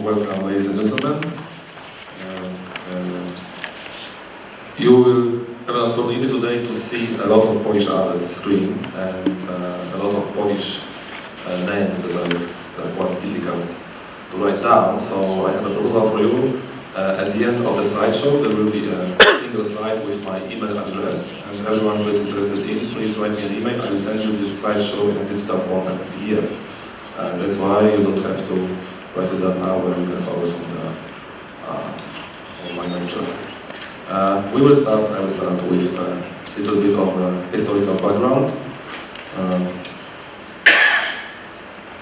welcome, ladies and gentlemen. You will have an opportunity today to see a lot of Polish art at the screen and a lot of Polish names that are quite difficult to write down. So I have a proposal for you. At the end of the slideshow, there will be a single slide with my email address, and everyone who is interested in, please write me an email. I will send you this slideshow in a digital form as a PDF. That's why you don't have to write it down now, and you can focus on my lecture. I will start with a little bit of a historical background.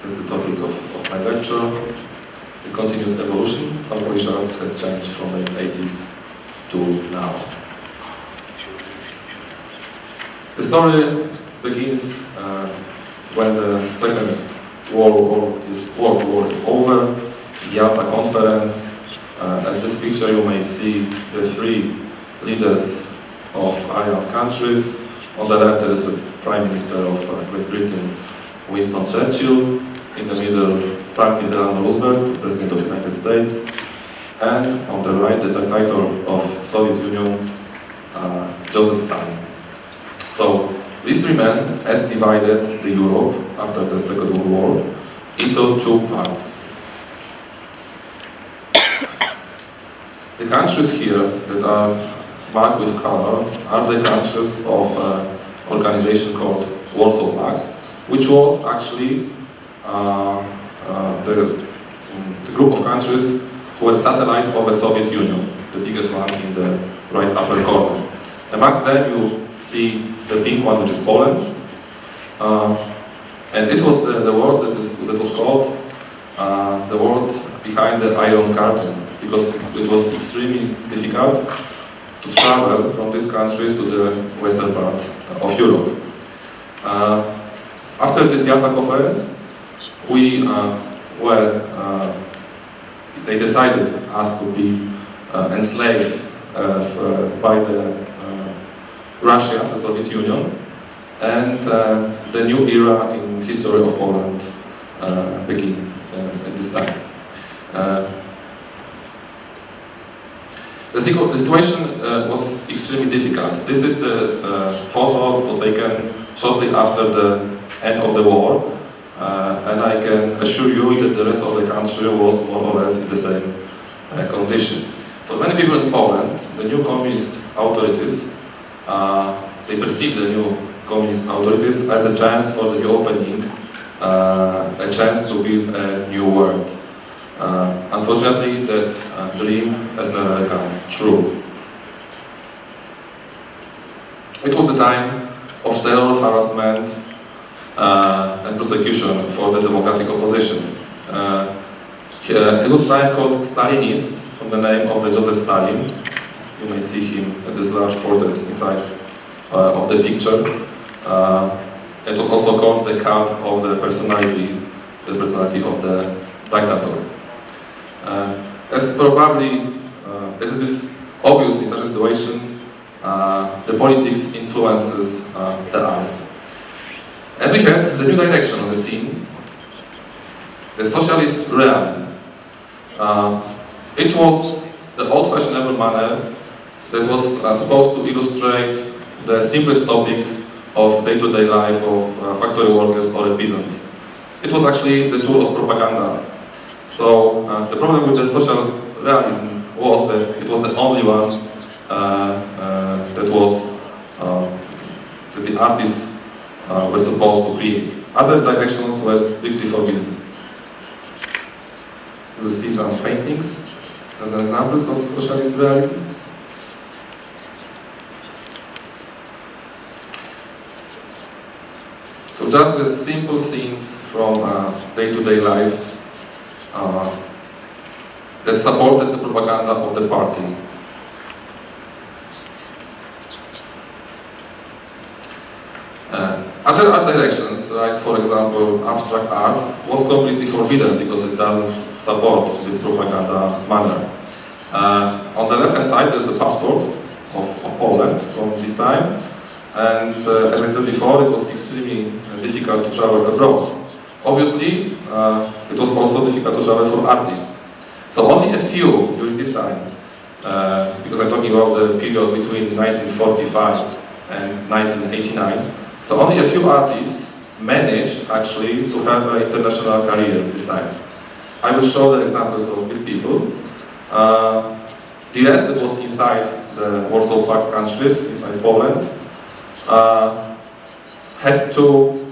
That's the topic of my lecture. The continuous evolution of Polish art has changed from the 80s to now. The story begins when the Second World War is over, the Yalta Conference. At this picture you may see the three leaders of Alliance countries. On the left there is a Prime Minister of Great Britain, Winston Churchill. In the middle, Franklin Delano Roosevelt, President of the United States. And on the right, the dictator of Soviet Union, Joseph Stalin. So these three men has divided the Europe after the Second World War into two parts. The countries here that are marked with color are the countries of an organization called Warsaw Pact, which was actually the group of countries who were satellite of the Soviet Union, the biggest one in the right upper corner. Amongst them you see the pink one, which is Poland, and it was the word that was called the word behind the Iron Curtain, because it was extremely difficult to travel from these countries to the western part of Europe. After this Yalta Conference, they decided us to be enslaved by Russia, the Soviet Union, and the new era in history of Poland began at this time. The situation was extremely difficult. This is the photo that was taken shortly after the end of the war. And I can assure you that the rest of the country was more or less in the same condition. For many people in Poland, the new communist authorities, they perceived the new communist authorities as a chance for the new opening, a chance to build a new world. Unfortunately, that dream has never come true. It was the time of terror, harassment, and persecution for the democratic opposition. It was a time called Stalinism, from the name of the Joseph Stalin. You may see him at this large portrait inside of the picture. It was also called the cult of the personality of the dictator. As it is obvious in such a situation, the politics influences the art. And we had the new direction on the scene, the socialist realism. It was the old-fashioned manner that was supposed to illustrate the simplest topics of day-to-day life of factory workers or a peasant. It was actually the tool of propaganda. So the problem with the social realism was that it was the only one that the artists were supposed to create. Other directions were strictly forbidden. You will see some paintings as examples of socialist realism. So just the simple scenes from day-to-day life that supported the propaganda of the party. Other art directions, like for example abstract art, was completely forbidden because it doesn't support this propaganda manner. On the left hand side there's a passport of Poland from this time, and as I said before, it was extremely difficult to travel abroad. Obviously, it was also difficult to travel for artists. So only a few during this time, because I'm talking about the period between 1945 and 1989, so only a few artists managed actually to have an international career this time. I will show the examples of these people. The rest that was inside the Warsaw Pact countries, inside Poland, had to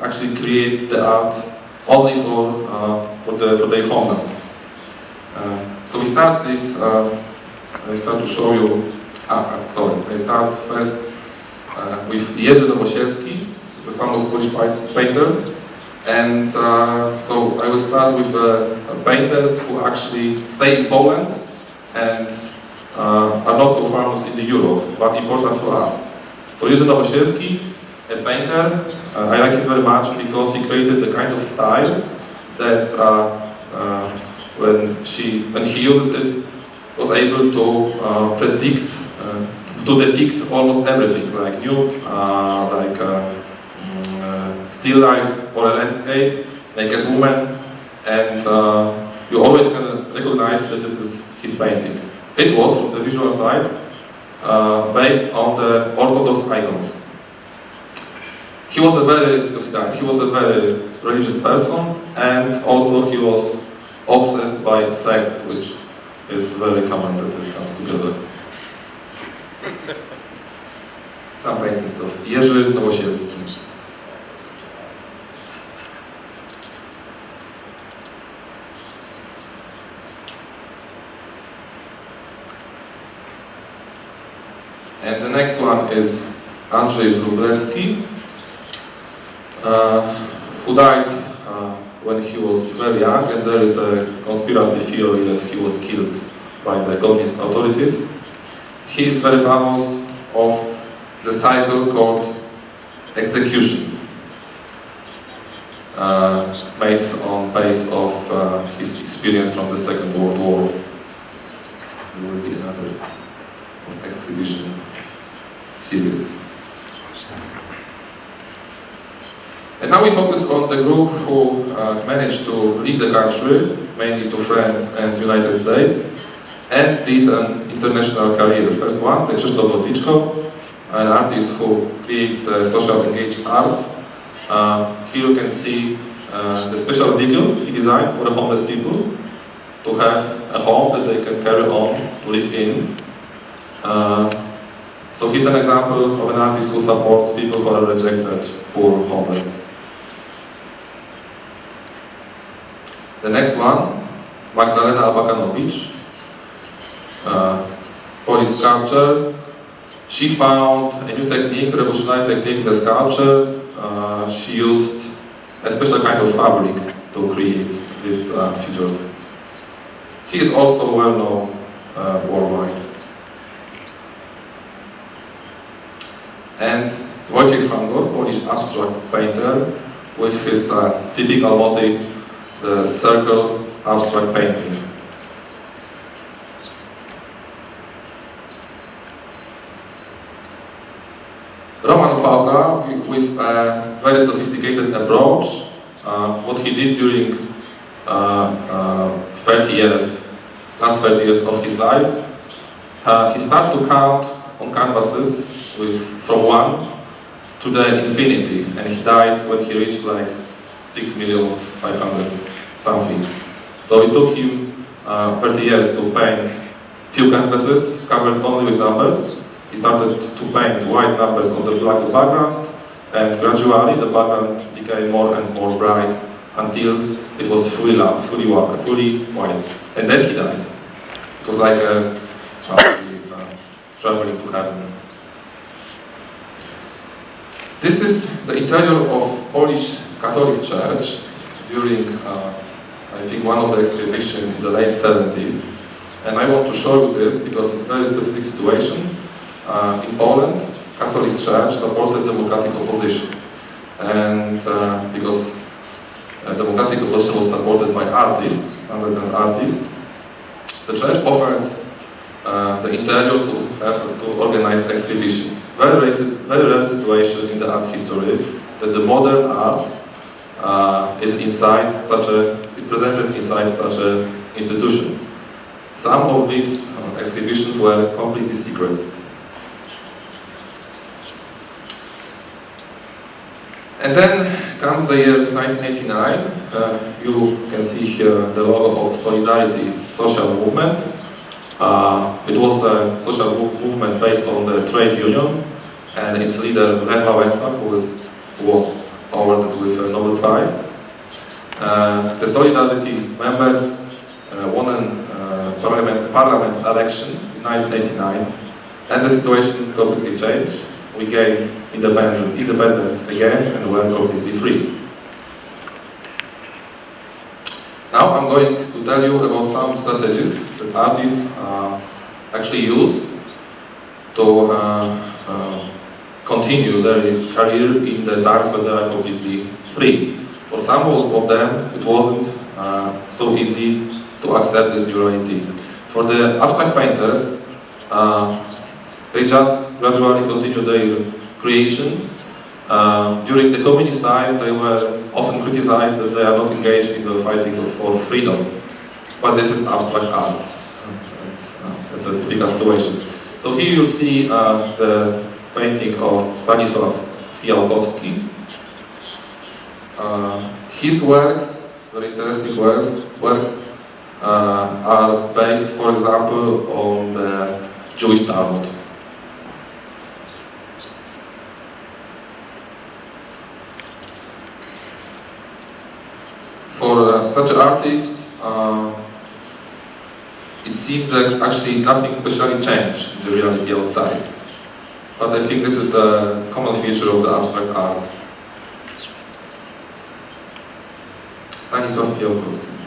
actually create the art only for their homeland. So we start this, I start to show you, I start first with Jerzy Nowosielski, he's a famous Polish painter. And so I will start with painters who actually stay in Poland and are not so famous in the Europe, but important for us. So Jerzy Nowosielski, a painter, I like him very much because he created the kind of style that when he used it, was able to to depict almost everything, like nude, like still life or a landscape, naked woman, and you always can recognize that this is his painting. It was, from the visual side, based on the Orthodox icons. He was a very religious person, and also he was obsessed by sex, which is very common that it comes together. Some paintings of Jerzy Nowosielski. And the next one is Andrzej Wróblewski, who died when he was very young, and there is a conspiracy theory that he was killed by the communist authorities. He is very famous of the cycle called Execution, made on base of his experience from the Second World War. There will be another of exhibition series. And now we focus on the group who managed to leave the country, mainly to France and United States, and did an international career. First one, the Krzysztof Wodliczko, an artist who creates social engaged art. Here you can see the special vehicle he designed for the homeless people to have a home that they can carry on to live in. So he's an example of an artist who supports people who are rejected, poor, homeless. The next one, Magdalena Abakanowicz, Polish sculptor. She found a new technique, revolutionary technique in the sculpture. She used a special kind of fabric to create these figures. He is also well known worldwide. And Wojciech van Gogh, Polish abstract painter, with his typical motif, the circle abstract painting. Roman Opałka, with a very sophisticated approach, what he did during 30 years, last 30 years of his life, he started to count on canvases from 1 to the infinity, and he died when he reached like 6,500,000 something. So it took him 30 years to paint few canvases covered only with numbers. He started to paint white numbers on the black background, and gradually the background became more and more bright until it was fully white. And then he died. It was like traveling to heaven. This is the interior of Polish Catholic Church during, I think, one of the exhibitions in the late 70s. And I want to show you this because it's a very specific situation. In Poland, Catholic Church supported democratic opposition. And because democratic opposition was supported by artists, underground artists, the church offered the interiors to organize exhibition. Very rare situation in the art history that the modern art is presented inside such an institution. Some of these exhibitions were completely secret. And then comes the year 1989. You can see here the logo of Solidarity social movement. It was a social movement based on the trade union, and its leader Lech Wałęsa, who was awarded with a Nobel Prize. The Solidarity members won a parliament election in 1989, and the situation completely changed. We gained independence again and were completely free. Now I'm going to tell you about some strategies that artists actually use to continue their career in the times when they are completely free. For some of them, it wasn't so easy to accept this new reality. For the abstract painters, they just gradually continue their creation. During the communist time, they were often criticized that they are not engaged in the fighting for freedom. But this is abstract art. It's a typical situation. So here you see the painting of Stanisław Fiałkowski. His works, very interesting works are based, for example, on the Jewish Talmud. For such artists, it seems that actually nothing specially changed in the reality outside. But I think this is a common feature of the abstract art. Stanisław Fiałkowski.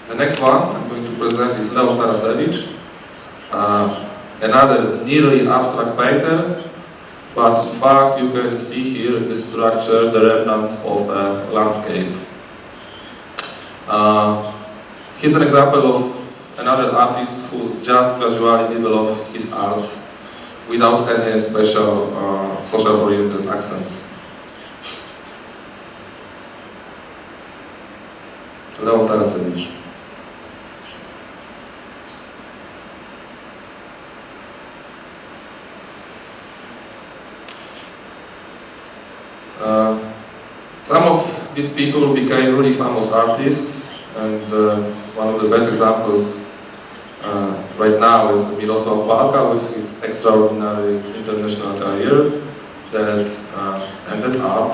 The next one I'm going to present is Leon Tarasiewicz, another nearly abstract painter, but in fact you can see here in this structure the remnants of a landscape. Here's an example of another artist who just gradually developed his art without any special social-oriented accents. Leon Tarasiewicz. Some of these people became really famous artists, and one of the best examples right now is Mirosław Balka with his extraordinary international career that ended up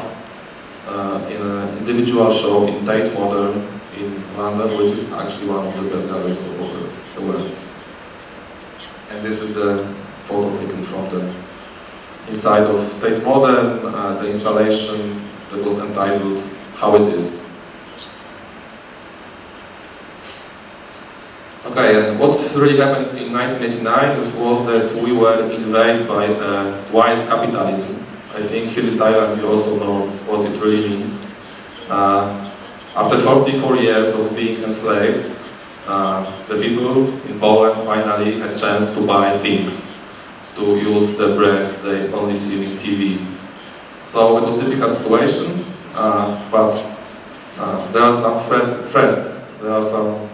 in an individual show in Tate Modern in London, which is actually one of the best galleries all over the world. And this is the photo taken from the inside of Tate Modern, the installation that was entitled How It Is. Okay, and what really happened in 1989 was that we were invaded by white capitalism. I think here in Thailand you also know what it really means. After 44 years of being enslaved, the people in Poland finally had a chance to buy things, to use the brands they only see in TV. So it was a typical situation, but there are some threats, there are some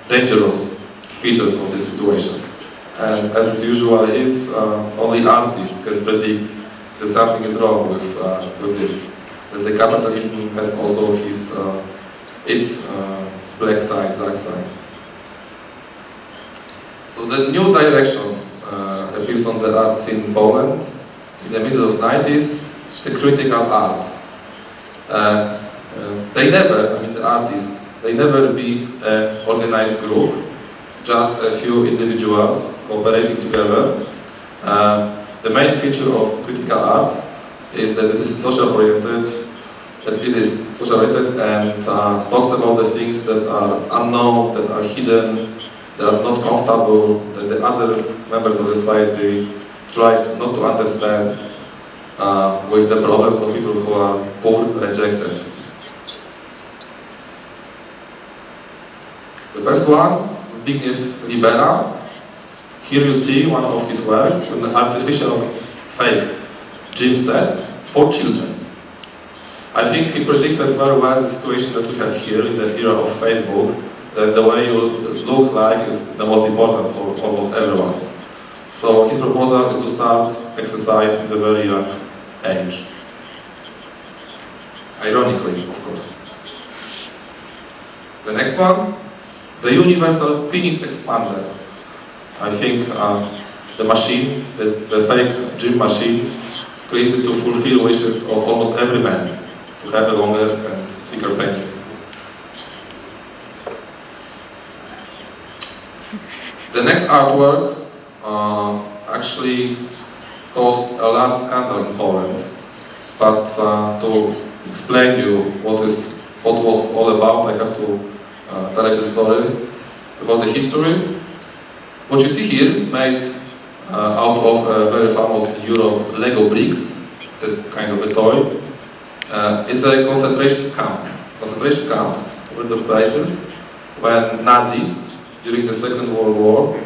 dangerous features of this situation. And as it usually is, only artists can predict that something is wrong with this. That the capitalism has also its black side, dark side. So the new direction appears on the art scene in Poland in the middle of the 90s, the critical art. The artists, they never be an organized group, just a few individuals cooperating together. The main feature of critical art is that it is social-oriented, and talks about the things that are unknown, that are hidden, that are not comfortable, that the other members of the society tries not to understand with the problems of people who are poor, rejected. The first one, Zbigniew Libera. Here you see one of his works with an artificial fake gym set for children. I think he predicted very well the situation that we have here in the era of Facebook, that the way you look like is the most important for almost everyone. So his proposal is to start exercise in the very young age. Ironically, of course. The next one, the universal penis expander. I think the machine, the fake gym machine, created to fulfill wishes of almost every man to have a longer and thicker penis. The next artwork actually caused a large scandal in Poland, but to explain you what was all about, I have to tell a story about the history. What you see here, made out of a very famous in Europe Lego bricks, it's a kind of a toy, is a concentration camp. Concentration camps were the places when Nazis, during the Second World War,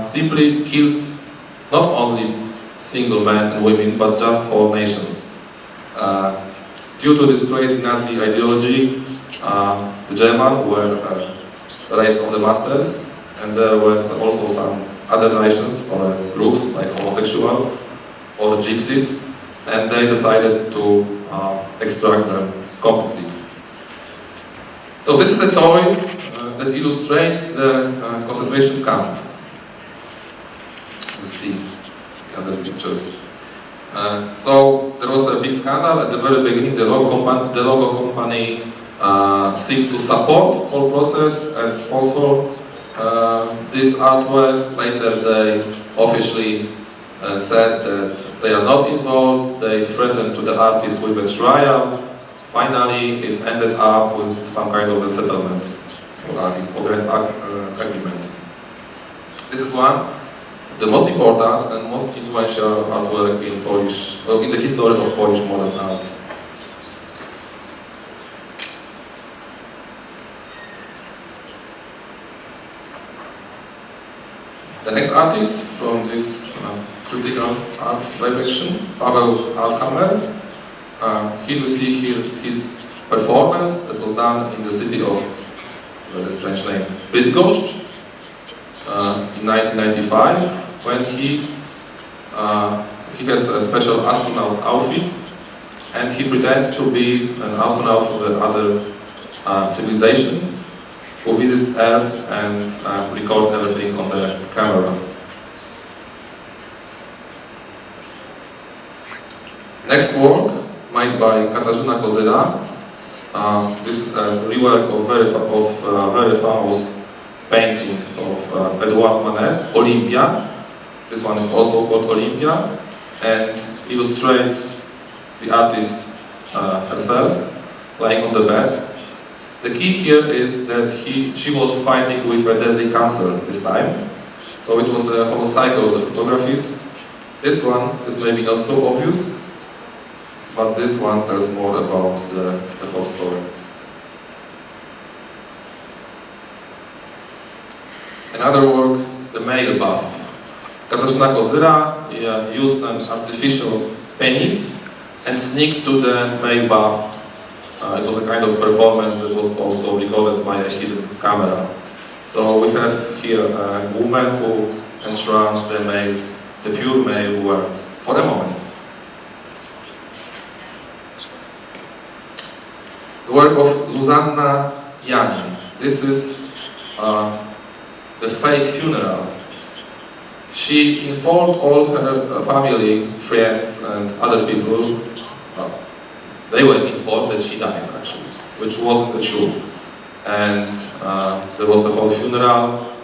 simply kills not only single men and women, but just whole nations. Due to this crazy Nazi ideology, the Germans were the race of the masters, and there were also some other nations or groups like homosexual or gypsies, and they decided to extract them completely. So this is a toy that illustrates the concentration camp. Let's see the other pictures. So there was a big scandal at the very beginning. The logo company seemed to support the whole process and sponsor this artwork. Later they officially said that they are not involved. They threatened to the artist with a trial. Finally it ended up with some kind of a settlement or agreement. This is one of the most important and most influential artwork in Polish, in the history of Polish modern art. The next artist from this critical art direction, Paweł Althammer. Here you see here his performance that was done in the city of, very strange name, Bydgoszcz, in 1995, when he has a special astronaut outfit, and he pretends to be an astronaut from the other civilization, who visits Earth and record everything on the camera. Next work, made by Katarzyna Kozyra. This is a rework of very famous painting of Edouard Manet, Olympia. This one is also called Olympia, and illustrates the artist herself lying on the bed. The key here is that she was fighting with a deadly cancer this time, so it was a whole cycle of the photographies. This one is maybe not so obvious, but this one tells more about the whole story. Another work, the male buff. Katarzyna Kozyra used an artificial penis and sneaked to the male buff. It was a kind of performance that was also recorded by a hidden camera. So we have here a woman who entranced the males, the pure male world, for a moment. The work of Zuzanna Janin. This is the fake funeral. She informed all her family, friends and other people, they were informed that she died actually, which wasn't true. And there was a whole funeral.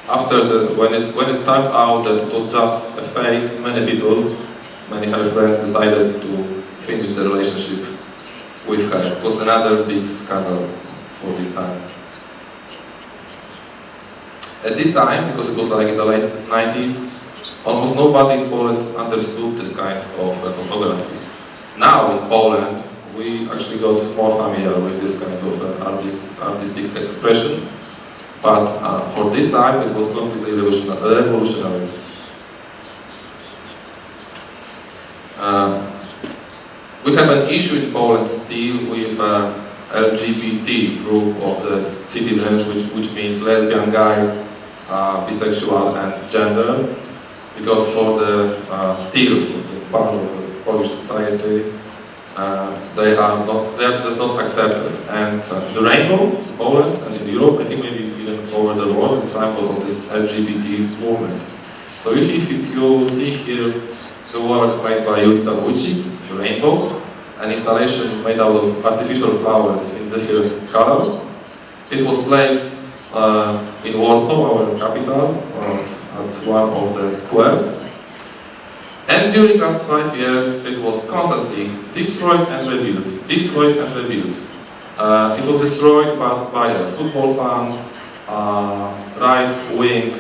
After when it turned out that it was just a fake, many people, many her friends decided to finish the relationship with her. It was another big scandal for this time. At this time, because it was like in the late 90s, almost nobody in Poland understood this kind of photography. Now in Poland, we actually got more familiar with this kind of artistic expression, but for this time it was completely revolutionary. We have an issue in Poland still with LGBT group of the citizens, which means lesbian, gay, bisexual and gender, because for the still for the part of the Polish society they are just not accepted. And the rainbow in Poland and in Europe, I think maybe even over the world, is a symbol of this LGBT movement. So if you see here the work made by Julita Wójcik, the rainbow, an installation made out of artificial flowers in different colors. It was placed in Warsaw, our capital, at one of the squares. And during the last 5 years, it was constantly destroyed and rebuilt, destroyed and rebuilt. It was destroyed by football fans, right-wing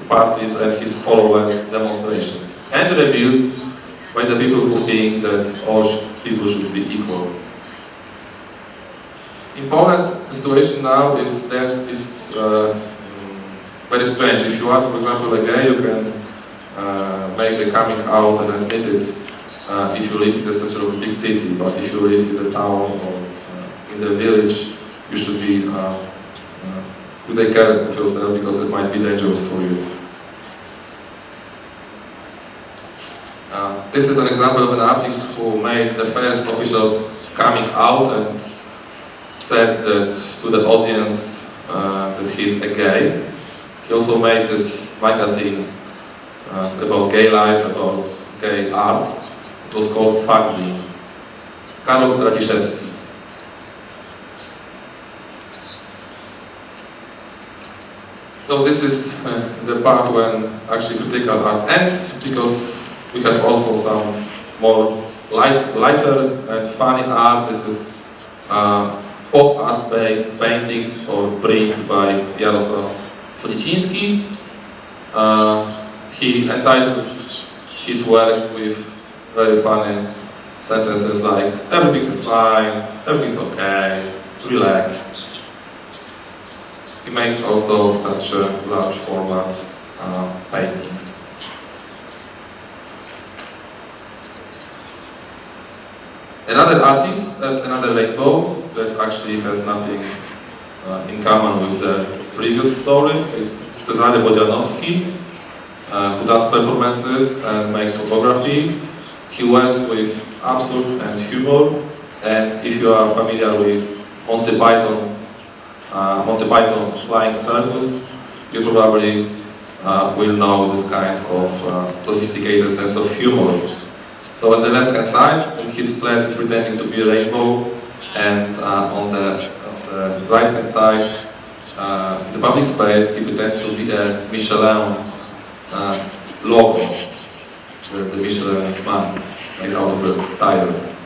parties and his followers' demonstrations, and rebuilt by the people who think that all people should be equal. In Poland, the situation now is very strange. If you are, for example, a gay, you can make the coming out and admit it if you live in the center of a big city. But if you live in the town or in the village, you should be you take care of yourself because it might be dangerous for you. This is an example of an artist who made the first official coming out and said that to the audience that he's a gay. He also made this magazine about gay life, about gay art. It was called Fakzine. Karol Radziszewski. So this is the part when actually critical art ends, because we have also some more lighter and funny art. This is pop art based paintings or prints by Jarosław Fliciński. He entitles his works with very funny sentences like "everything is fine, everything's okay, relax." He makes also such large format paintings. Another artist, another rainbow that actually has nothing in common with the previous story. It's Cezary Bodzianowski, who does performances and makes photography. He works with absurd and humor, and if you are familiar with Monty Python's Flying Circus, you probably will know this kind of sophisticated sense of humor. So on the left-hand side, in his flat, he's pretending to be a rainbow, and on the right-hand side, in the public space, he pretends to be a Michelin logo, the Michelin man, made out of tires.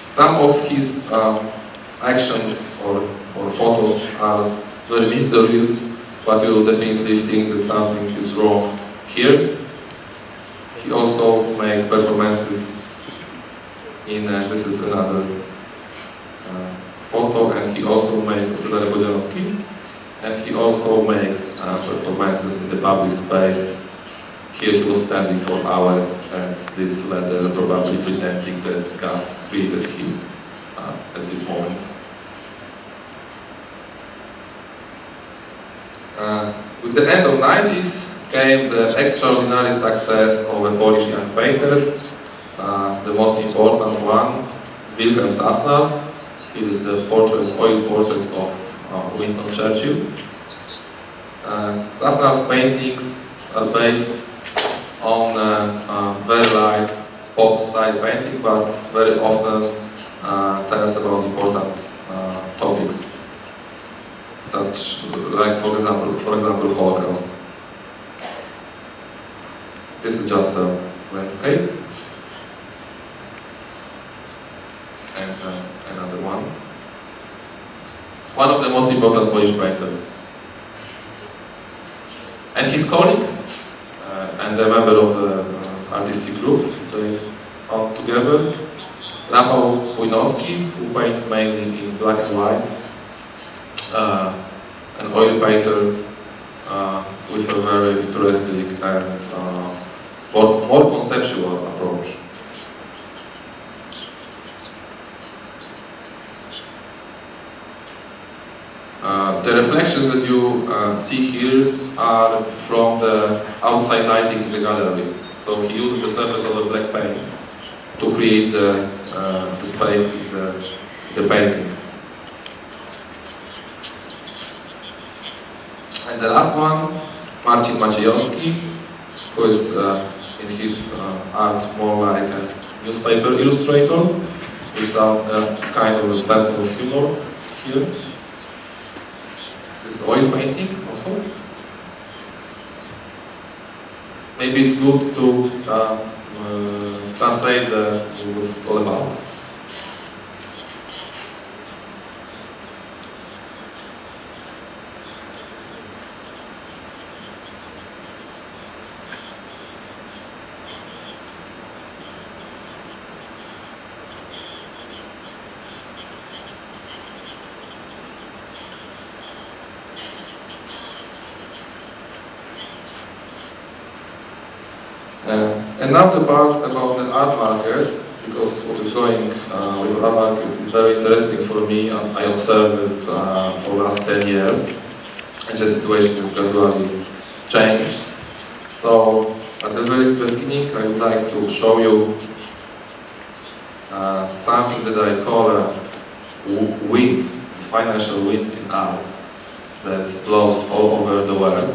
Some of his actions or photos are very mysterious, but you will definitely think that something is wrong here. He also makes performances in, this is another photo, and he also makes Cezary Bodzianowski, and he also makes performances in the public space. Here he was standing for hours, and this letter probably pretending that God created him at this moment. With the end of 90s came the extraordinary success of the Polish young painters. The most important one, Wilhelm Sasnal. Here is the oil portrait of Winston Churchill. Sasnal's paintings are based on very light pop style painting, but very often tell us about important topics, such like for example Holocaust. This is just a landscape, and another one. One of the most important Polish painters, and his colleague and a member of the artistic group, they found together, Rafał Bujnowski, who paints mainly in black and white, an oil painter with a very interesting and more conceptual approach. The reflections that you see here are from the outside lighting in the gallery. So he uses the surface of the black paint to create the space in the painting. And the last one, Marcin Maciejowski, who is in his art more like a newspaper illustrator with some kind of a sense of humor here. This is oil painting also. Maybe it's good to translate what it's all about. And now the part about the art market, because what is going with the art market is very interesting for me. I observed it for the last 10 years, and the situation is gradually changed. So at the very beginning I would like to show you something that I call a wind, financial wind in art that blows all over the world.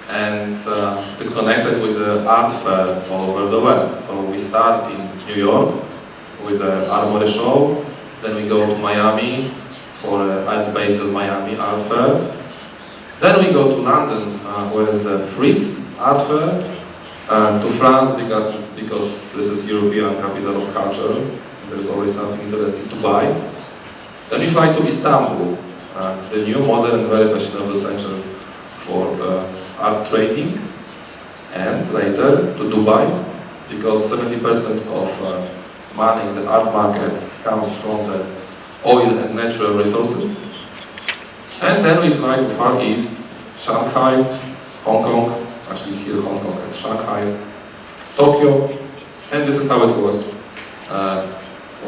And it is connected with the art fair all over the world. So we start in New York with the Armory Show, then we go to Miami for Art Basel Miami Art Fair, then we go to London where is the Frieze Art Fair, to France because this is European capital of culture and there is always something interesting to buy. Then we fly to Istanbul, the new modern and very fashionable center for art trading, and later to Dubai, because 70% of money in the art market comes from the oil and natural resources. And then we fly to Far East, Shanghai, Hong Kong, actually here Hong Kong and Shanghai, Tokyo, and this is how it was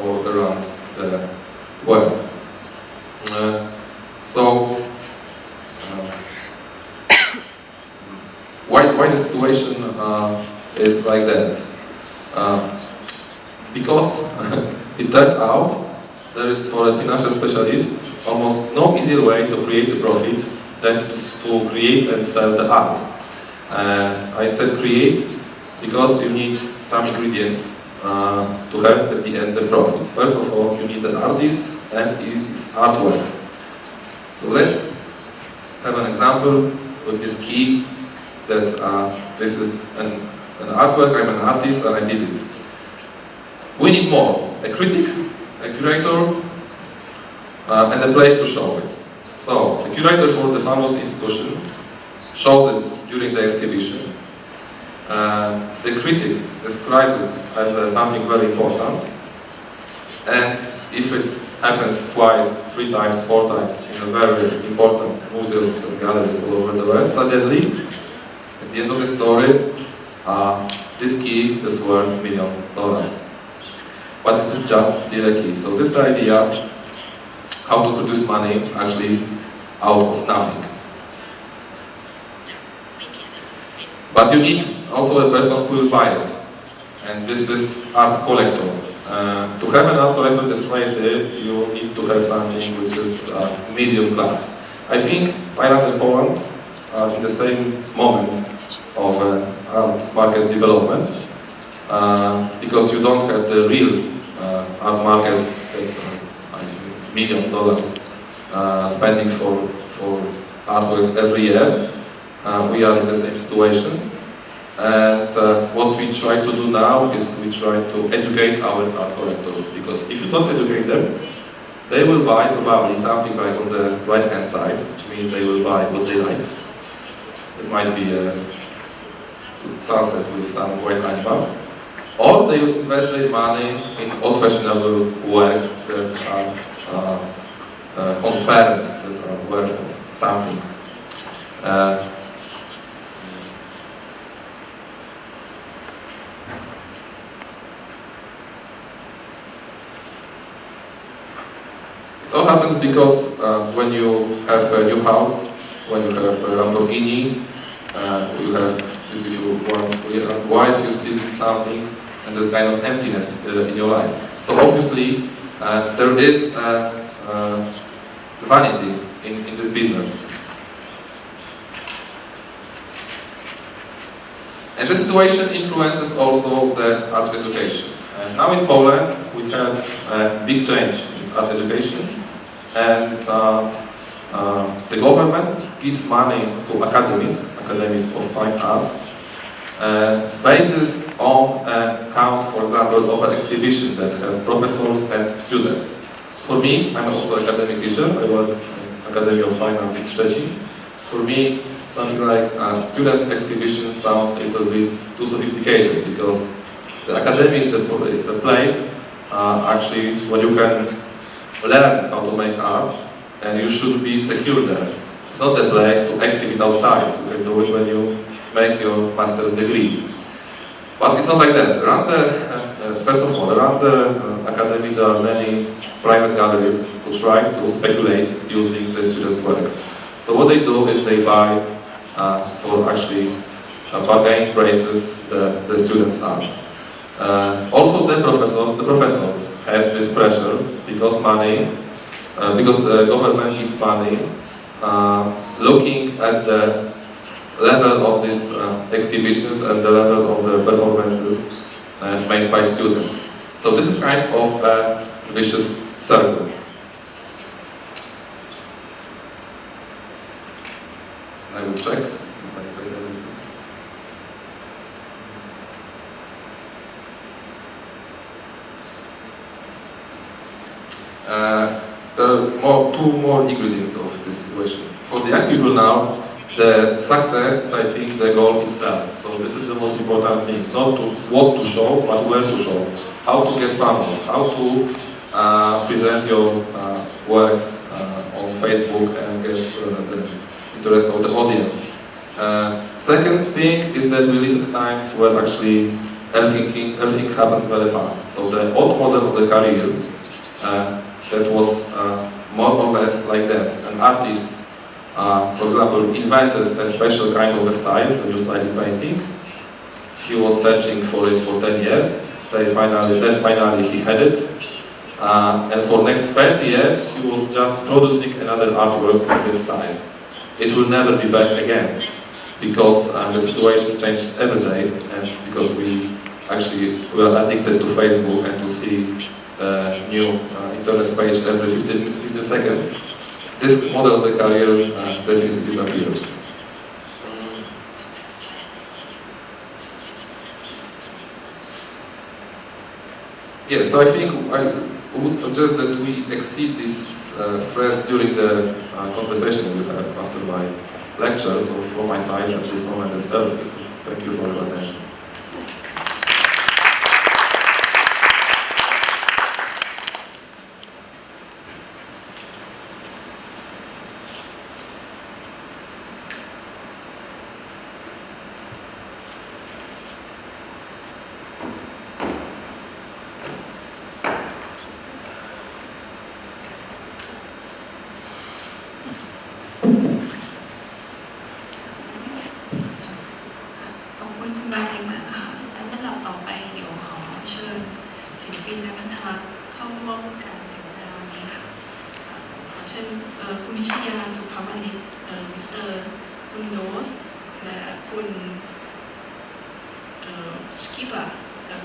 all around the world. Why the situation is like that? Because it turned out there is for a financial specialist almost no easier way to create a profit than to create and sell the art. I said create because you need some ingredients to have at the end the profit. First of all, you need the artist and its artwork. So let's have an example with this key that this is an artwork, I'm an artist and I did it. We need more, a critic, a curator, and a place to show it. So, the curator for the famous institution shows it during the exhibition. The critics describe it as something very important, and if it happens twice, 3 times, 4 times in a very important museums and galleries all over the world, suddenly at the end of the story, this key is worth $1 million. But this is just still a key. So this is the idea how to produce money actually out of nothing. But you need also a person who will buy it. And this is art collector. To have an art collector in the society, you need to have something which is medium class. I think Thailand and Poland are in the same moment of art market development, because you don't have the real art markets that $1 million spending for artworks every year. We are in the same situation, and what we try to do now is we try to educate our art collectors, because if you don't educate them, they will buy probably something like on the right hand side, which means they will buy what they like. It might be a sunset with some white animals, or they invest their money in old-fashioned works that are confirmed, that are worth of something. It all happens because when you have a new house, when you have a Lamborghini, you have, if you want a wife, you still need something, and there's kind of emptiness in your life. So obviously, there is vanity in this business. And the situation influences also the art education. Now in Poland, we had a big change in art education, and the government gives money to academies of fine arts, basis on a count, for example, of an exhibition that have professors and students. For me, I'm also an academic teacher. I work in Academy of Fine Art in Szczecin. For me, something like students' exhibition sounds a little bit too sophisticated, because the academy is a place actually where you can learn how to make art, and you should be secure there. It's not a place to exhibit outside. You can do it when you make your master's degree. But it's not like that. Around first of all, around the academy there are many private galleries who try to speculate using the students' work. So what they do is they buy for actually bargain prices the students' art. Also the professors has this pressure because the government gives money, looking at the level of these exhibitions and the level of the performances made by students. So this is kind of a vicious circle. I will check if I say everything. There are two more ingredients of this situation. For the young people now, the success is, I think, the goal itself. So this is the most important thing, not to what to show, but where to show. How to get famous, how to present your works on Facebook and get the interest of the audience. Second thing is that we live in times where actually everything happens very fast. So the old model of the career that was more or less like that. An artist, for example, invented a special kind of a style, a new style in painting. He was searching for it for 10 years. Then finally he had it. And for next 30 years, he was just producing another artwork in that style. It will never be back again, because the situation changes every day, and because we are addicted to Facebook and to see new internet page every 15 seconds. This model of the career definitely disappeared. Yes, so I think I would suggest that we exceed these threads during the conversation we will have after my lecture. So from my side at this moment, that's everything. So thank you for your attention.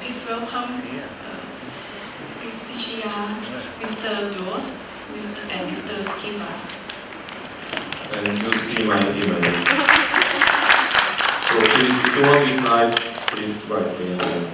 Please welcome Ms. Pichia, Mr. Yos, and Mr. Skiba. And you see my email. So please, if you want these slides, please write me an email.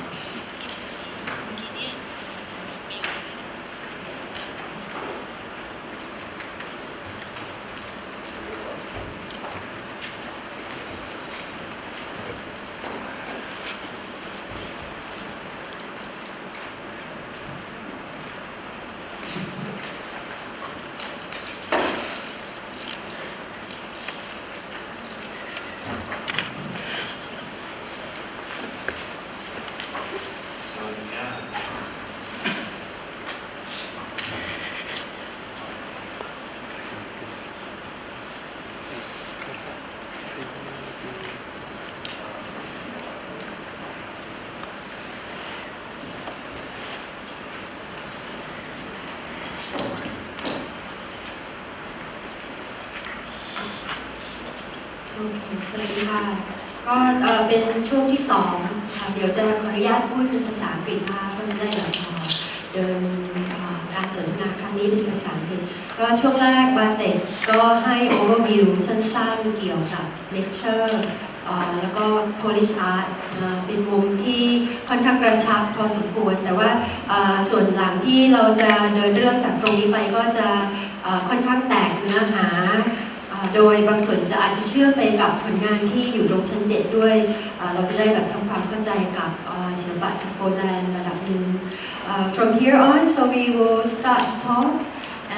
เคสวัสดีค่ะก็เป็นช่วงที่2ค่ะเดี๋ยวจะขออนุญาตพูดเป็นภาษาอังกฤษค่ะก็จะได้แบบเดินการสนทนาครั้งนี้เป็นภาษาอังกฤษก็ช่วงแรกบาเต็กก็ให้ overview สั้นๆเกี่ยวกับ lecture แล้วก็ Polish Art เป็นมุมที่ค่อนข้างกระชับพอสมควรแต่ว่าส่วนหลังที่เราจะเดินเรื่องจากตรงนี้ไปก็จะค่อนข้างแตกเนื้อหาโดยบางส่วนจะอาจจะเชื่อมไปกับผลงานที่อยู่ตรงชั้น7ด้วยเราจะได้แบบทำความเข้าใจกับศิลปะจากโปแลนด์ระดับหนึ่ง From here on so we will start to talk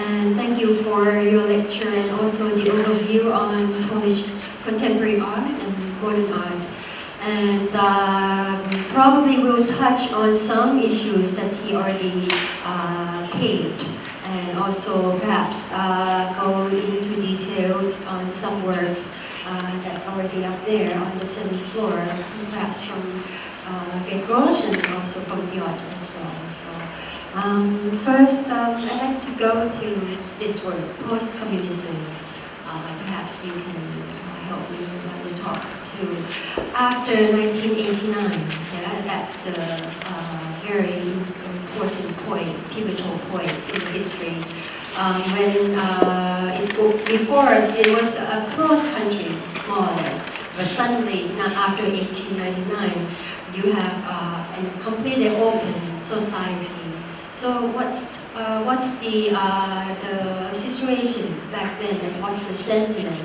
and thank you for your lecture and also the overview on Polish contemporary art and modern art and probably we'll touch on some issues that he already paved and also perhaps go into details on some works that's already up there on the second floor, perhaps from Grosch and also from Piotr as well. So first, I'd like to go to this word, post-communism. Perhaps you can help me when we talk to after 1989. Yeah, that's the very important point, pivotal point in history. Before it was a closed country, more or less, but suddenly, now after 1899, you have a completely open society. So what's the situation back then, and what's the sentiment,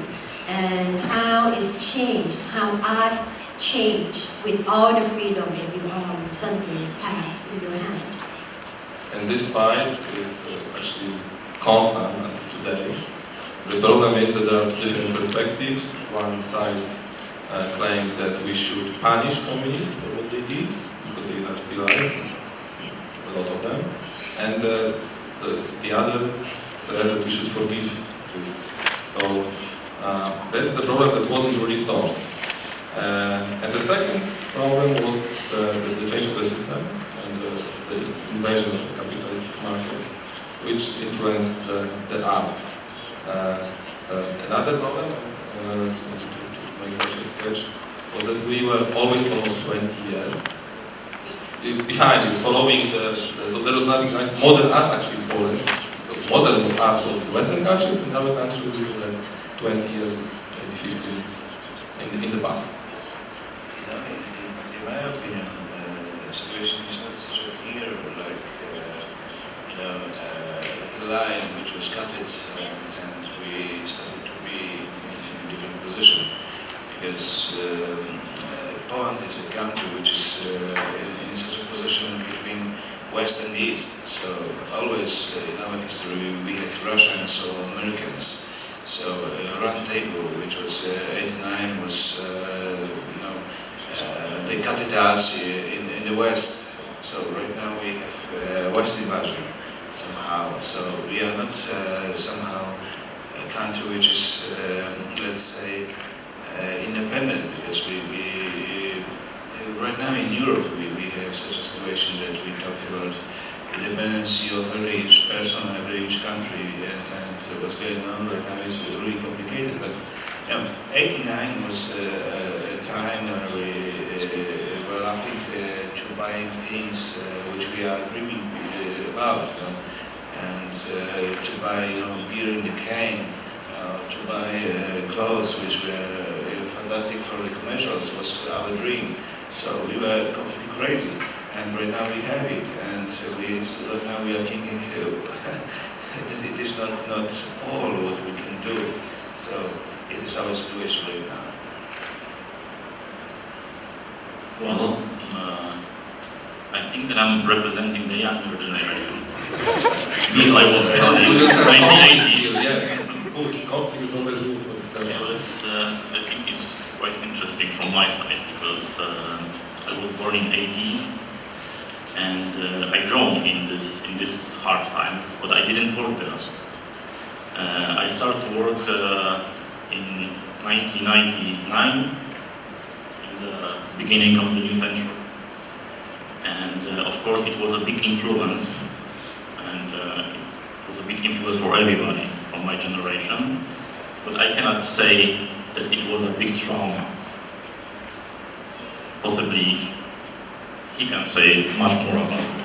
and how it's changed, how art changed with all the freedom that you suddenly have in your hand. And this fight is actually constant until today. The problem is that there are two different perspectives. One side claims that we should punish communists for what they did, because they are still alive, a lot of them. And the other says that we should forgive this. So that's the problem that wasn't really solved. And the second problem was the change of the system and the invasion of the capitalistic market, which influenced the art. Another problem, to make such a sketch, was that we were always almost 20 years behind this, following so there was nothing like modern art actually in Poland, because modern art was in Western countries, in our country we were like 20 years, maybe 15 in the past. In my opinion, the situation is not such a clear, like a line which was cut and we started to be in a different position, because Poland is a country which is in such a position between West and East. So always in our history we had Russians or Americans. So round table, which was 89, was they cut it us in the West. So right now we have West invasion somehow. So we are not somehow a country which is let's say independent, because we right now in Europe we have such a situation that we talk about independence of every each person, every each country, and what's going on right now is really complicated. But 89 was a time where we were laughing to buying things which we are dreaming about, and to buy beer in the can, to buy clothes which were fantastic for the commercials was our dream. So we were completely crazy, and right now we have it, and right now we are thinking that it is not all what we can do. So it is our situation right now. Well, I think that I'm representing the younger generation. Because I was born in 1980. Yes, good. Conflict is always good for discussion. I think it's quite interesting from my side, because I was born in 80, and I grew in this hard times, but I didn't work there. I started to work in 1999, in the beginning of the new century, and of course it was a big influence, and it was a big influence for everybody from my generation. But I cannot say that it was a big trauma. Possibly he can say much more about it.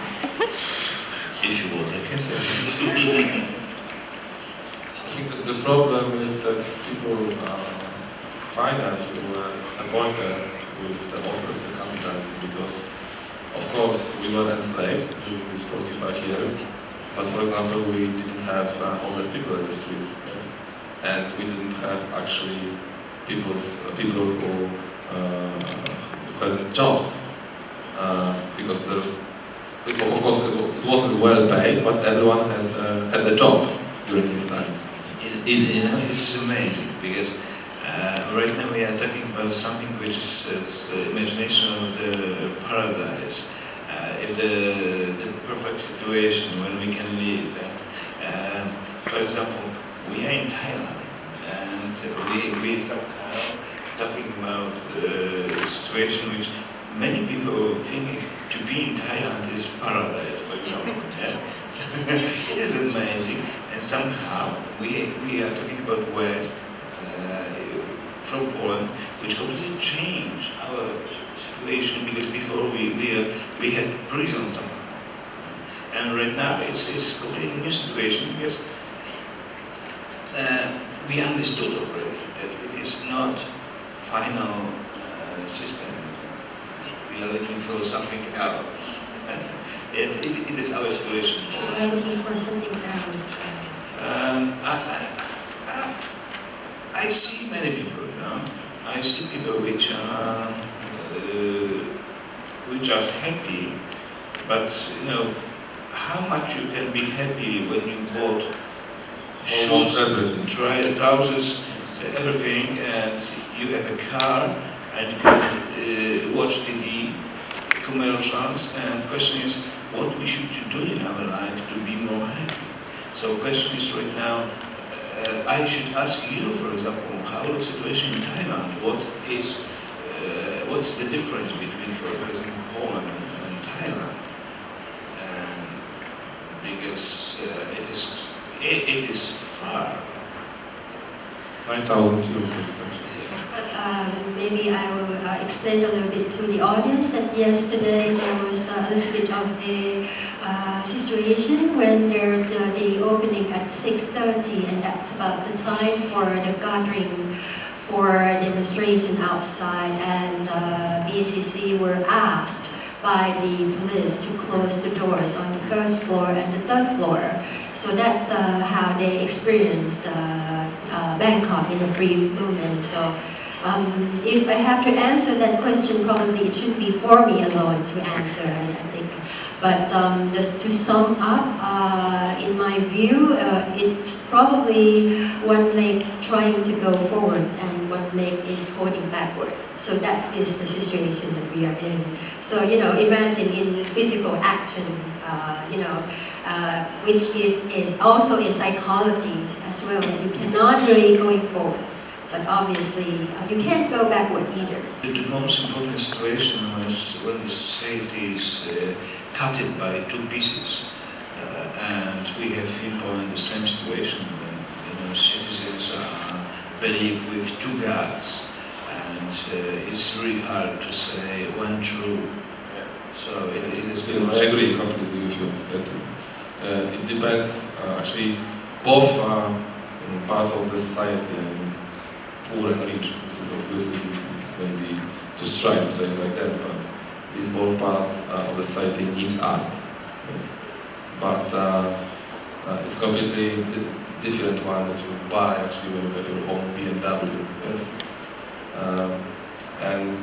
If you would, I can say. I think the problem is that people finally were disappointed with the offer of the capitalism because, of course, we were enslaved during these 45 years, but for example, we didn't have homeless people at the streets, yes? And we didn't have actually people who had jobs because of course, it wasn't well paid, but everyone had a job during this time. It's amazing because right now we are talking about something which is the imagination of the paradise, the perfect situation when we can live. And, for example, we are in Thailand, and we somehow talking about a situation which many people think to be in Thailand is paradise, for example. Yeah? It is amazing, and somehow we are talking about West from Poland, which completely changed our situation because before we had prison somehow, and right now it's completely new situation because we understood already that it is not final system. We are looking for something else. It is our situation. We are looking for something else. I see many people, you know. I see people which are happy, but you know, how much you can be happy when you bought shoes, trousers, everything, and you have a car and you can watch TV, commercials, and the question is what we should do in our life to be more happy. So the question is right now, I should ask you, for example, how is the situation in Thailand? What is the difference between, for example, Poland and Thailand? Because it is far. 9,000 kilometers actually. Maybe I will explain a little bit to the audience that yesterday there was a little bit of a situation when there's the opening at 6:30, and that's about the time for the gathering for demonstration outside, and BACC were asked by the police to close the doors on the first floor and the third floor. So that's how they experienced Bangkok in a brief moment. So if I have to answer that question, probably it should be for me alone to answer, I think. But just to sum up, in my view, it's probably one leg trying to go forward and one leg is holding backward. So that is the situation that we are in. So, you know, imagine in physical action, which is also a psychology as well. You cannot really going forward, but obviously you can't go backward either. The most important situation was when the society is cut by two pieces, and we have people in the same situation when citizens believe with two gods, and it's really hard to say one true. So it is. Yes, I agree completely with you. That it depends. Actually, both parts of the society. I mean, poor and rich. This is obviously maybe too strong to say it like that, but these both parts of the society needs art. Yes, but it's completely different one that you buy actually when you have your own BMW. Yes. And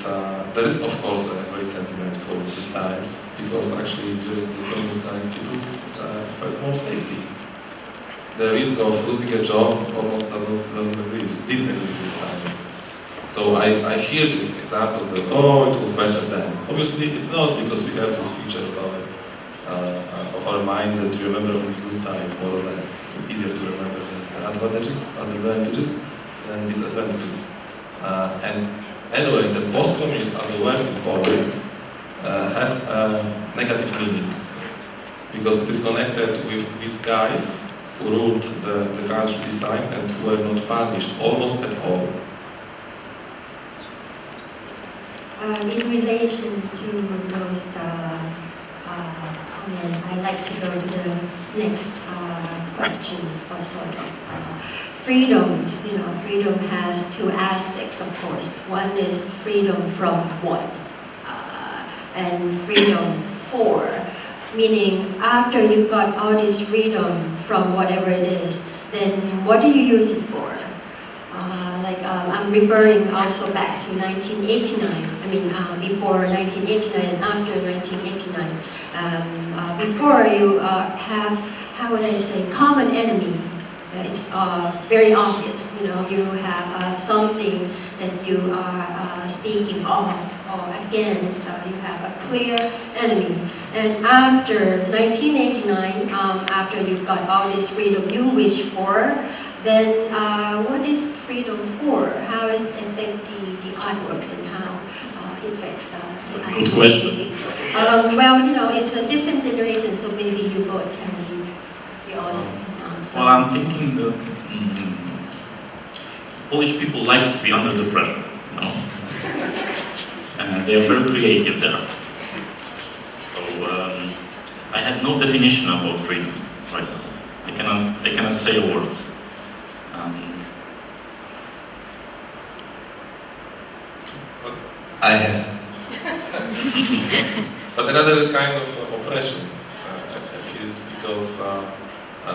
there is of course a great sentiment for these times, because actually during the communist times people felt more safety. The risk of losing a job almost didn't exist this time. So I hear these examples that, oh, it was better then. Obviously it's not, because we have this feature of our mind that we remember only good sides, more or less. It's easier to remember the advantages than disadvantages. And anyway, the post-communist as a word in Poland has a negative meaning, because it is connected with these guys who ruled the country this time and were not punished almost at all. In relation to those comments, I like to go to the next question, or sort of freedom. Freedom has two aspects, of course. One is freedom from what, and freedom for. Meaning, after you got all this freedom from whatever it is, then what do you use it for? I'm referring also back to 1989. I mean, before 1989 and after 1989. Before you have, how would I say, common enemy. It's very obvious. You have something that you are speaking of or against. You have a clear enemy. And after 1989, after you got all this freedom you wish for, then what is freedom for? How is it affecting the artworks and how it affects the artworks? Good question. It's a different generation, so maybe you both can also answer. Well, I'm thinking that Polish people likes to be under the pressure, and they are very creative there. So I have no definition about freedom right now. I cannot say a word. I have. But another kind of oppression appeared because I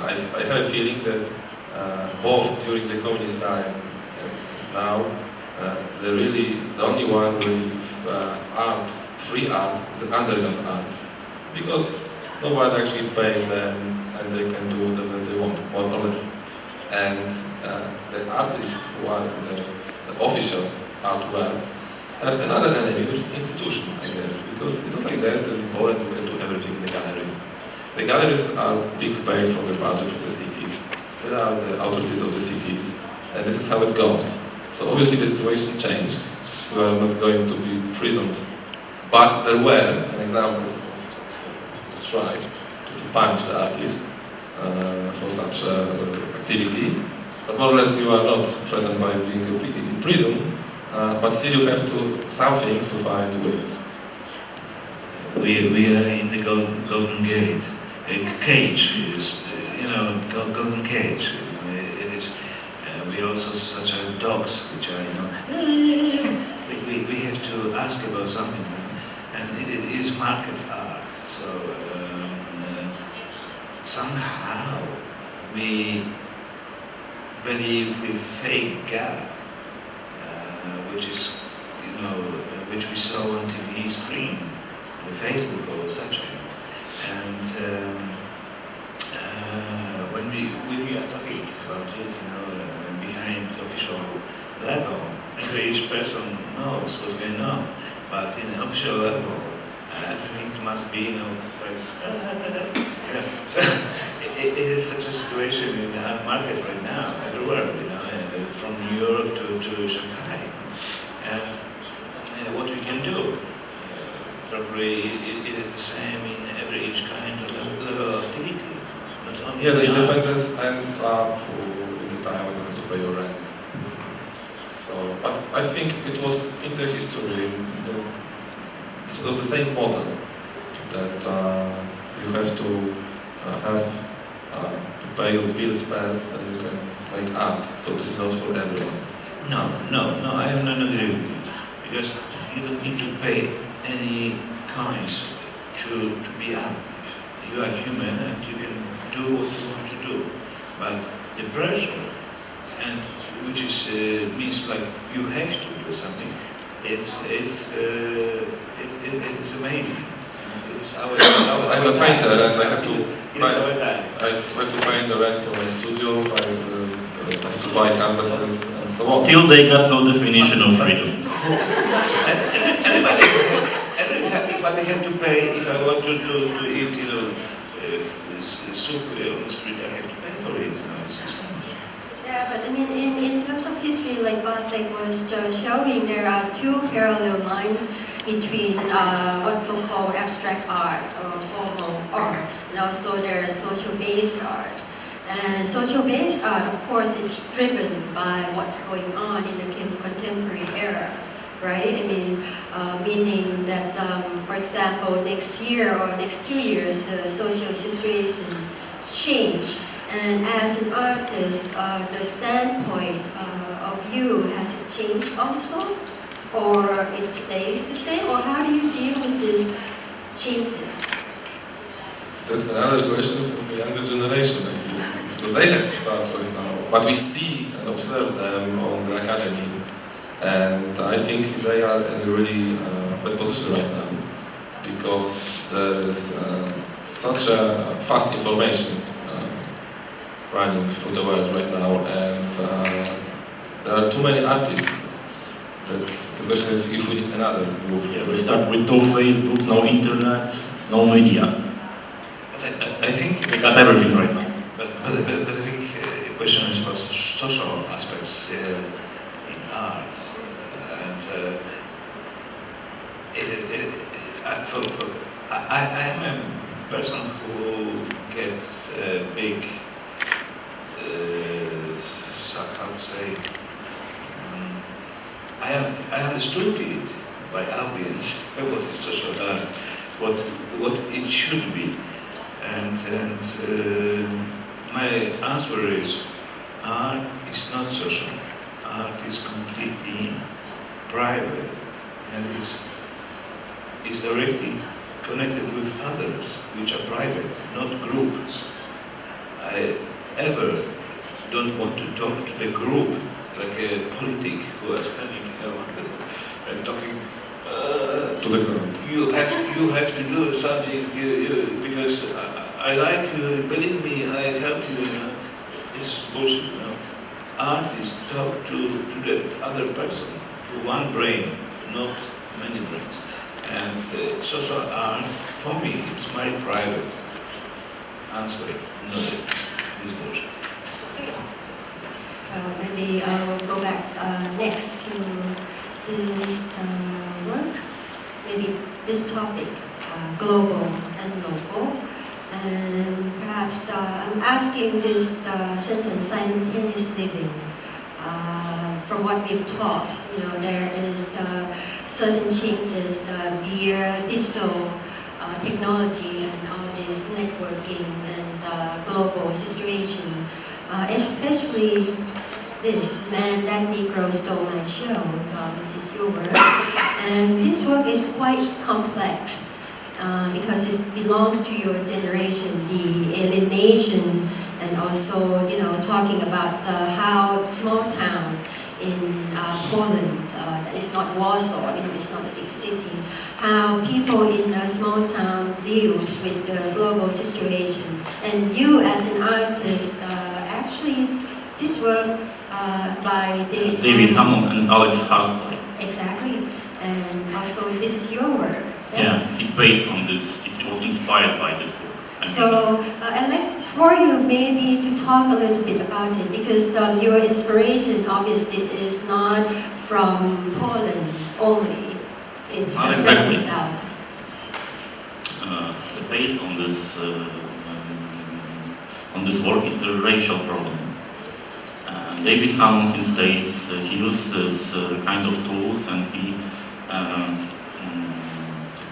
have a feeling that both during the communist time and now, the only one with art, free art, is underground art. Because nobody actually pays them and they can do whatever they want, more or less. And the artists who are in the official art world have another enemy, which is institution, I guess. Because it's not like that in Poland you can do everything in the gallery. The galleries are being paid from the budget from the cities. They are the authorities of the cities. And this is how it goes. So obviously the situation changed. We are not going to be imprisoned. But there were examples of try to punish the artist for such activity. But more or less you are not threatened by being in prison, but still you have something to fight with. We are in the golden gate. A cage is, golden cage. It is. We also such as dogs, which are, we have to ask about something, and it is market art. So somehow we believe we fake God, which is, which we saw on TV screen, the Facebook or such. And when we are talking about it, behind official level, each person knows what's going on. But in official level, everything must be, So it is such a situation in our market right now, everywhere, from New York to Shanghai. And what we can do, probably it is the same in each kind of level of activity. Not only the independence ends up in the time when you have to pay your rent. So, but I think it was in the history that it was the same model that you have to pay your bills first and you can make art. So this is not for everyone. No, I am not agree with you. Because you don't need to pay any coins to be active. You are human and you can do what you want to do. But the pressure, and which is means like you have to do something, it's amazing. I'm a painter and I have to pay the rent for my studio, I have to buy canvases and so on. Still they got no definition of freedom. But I have to pay if I want to eat, soup on the street. I have to pay for it. Yeah, but I mean, in terms of history, like Bartek was showing, there are two parallel lines between what's so-called abstract art or formal art, and also there's social-based art. And social-based art, of course, it's driven by what's going on in the contemporary era. right? I mean, meaning that, for example, next year or next 2 years, the social situation change. And as an artist, the standpoint of you, has it changed also? Or it stays the same? Or how do you deal with these changes? That's another question for the younger generation, I think, because they have to start right now. But we see and observe them on the academy, and I think they are in a really bad position right now, because there is such a fast information running through the world right now, and there are too many artists. That the question is if we need another group. Yeah, we start with no Facebook, no internet, no media. I think We got everything right now. But I think the question is about social aspects in art, and I am a person who gets big, how to say, I understood it by audience what is social art, what it should be. And my answer is, art is not social. Art is completely private, and is directly connected with others, which are private, not group. I ever don't want to talk to the group like a politic who are standing and talking. To the ground. You have to do something because I like you. Believe me, I help you. It's bullshit. Artists talk to the other person, to one brain, not many brains. And social art, for me, it's my private answer. No, it's bullshit. Maybe I'll go back next to this work, maybe this topic, global and local, and perhaps I'm asking this sentence, simultaneous living. From what we've taught, there is certain changes via digital technology and all this networking and global situation, especially this Man That Negro Stole My Show, which is your work. And this work is quite complex because it belongs to your generation, the alienation, and also, talking about how small town in Poland, that is not Warsaw, it's not a big city, how people in a small town deals with the global situation. And you as an artist, actually, this work by David Hammond and Alex Harsley. Exactly, and also this is your work. Yeah, it based on this. It was inspired by this work. So I'd like for you maybe to talk a little bit about it, because your inspiration obviously is not from Poland only. It's Not exactly. South. Based on this work is the racial problem. David Hammond in States, he uses kind of tools, and he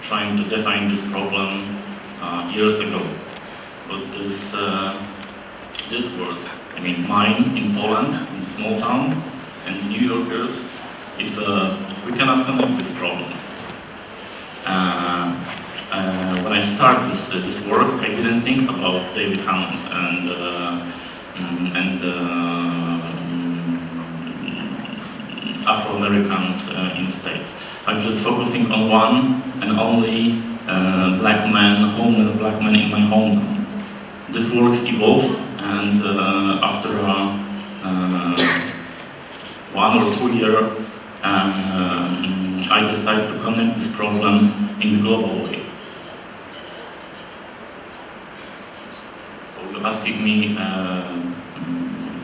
trying to define this problem years ago. But this was, mine in Poland, in a small town, and New Yorkers, we cannot connect these problems. When I started this work, I didn't think about David Hammond and Afro-Americans in States. I'm just focusing on one and only homeless black man in my hometown. This works evolved, and after 1 or 2 years, I decided to connect this problem in the global way. So you're asking me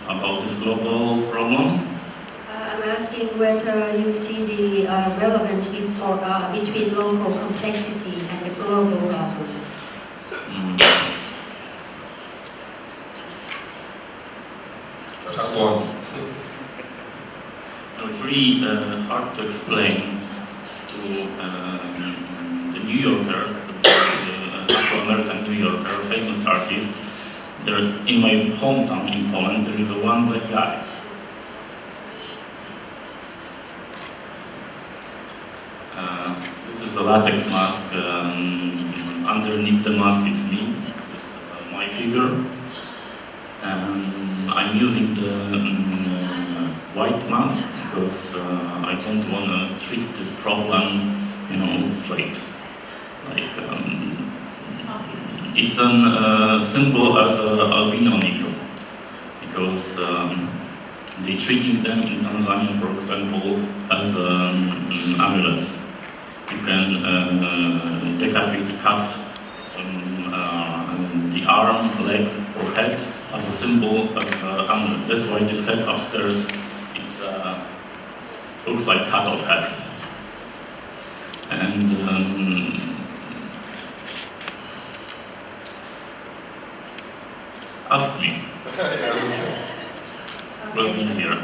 about this global problem? I'm asking whether you see the relevance between local complexity and the global problems. A hard one. it's really hard to explain to the New Yorker, the Afro-American New Yorker, famous artist. There, in my hometown in Poland, there is a one black guy. This is a latex mask. Underneath the mask it's me. It's my figure. I'm using the white mask because I don't want to treat this problem, straight. Like it's a symbol as an albino Negro because they treating them in Tanzania, for example, as amulets. You can cut the arm, leg, or head as a symbol of amulet. That's why this head upstairs looks like cut off head. And ask me. Well, easier.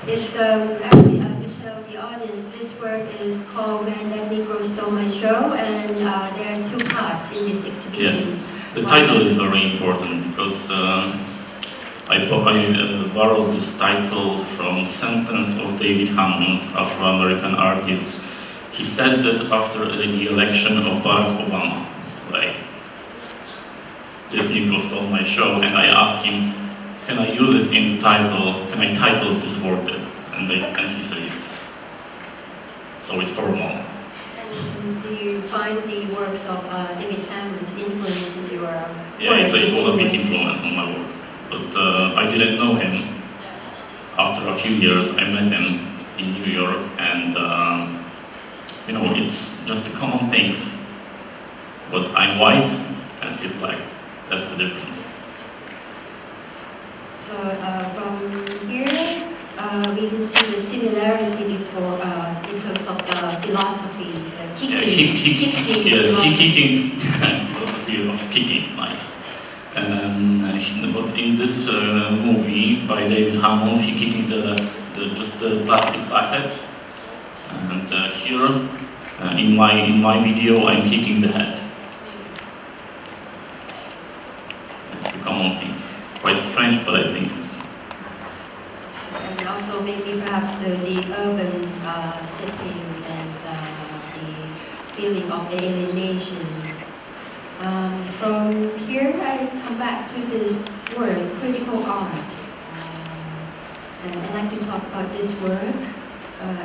It's actually to tell the audience, this work is called When That Negro Stole My Show, and there are two parts in this exhibition. Yes, the title is very important because I borrowed this title from the sentence of David Hammons, Afro-American artist. He said that after the election of Barack Obama, this Negro stole my show, and I asked him, can I use it in the title, can I title this work? And he said yes. So it's formal. And do you find the works of David Hammons influence in your work? Yeah, it was a big influence on my work. But I didn't know him. After a few years, I met him in New York, and it's just the common things. But I'm white, and he's black. That's the difference. So from here, we can see the similarity before in terms of philosophy, kicking. Yeah, kicking. Yes, kicking. Philosophy of kicking is nice. But in this movie by David Hammons, he kicking just the plastic bucket, and here in my video, I'm kicking the head. It's the common things. Quite strange, but I think it's. And also maybe perhaps the urban setting and the feeling of alienation. From here, I come back to this word, critical art. And I'd like to talk about this work,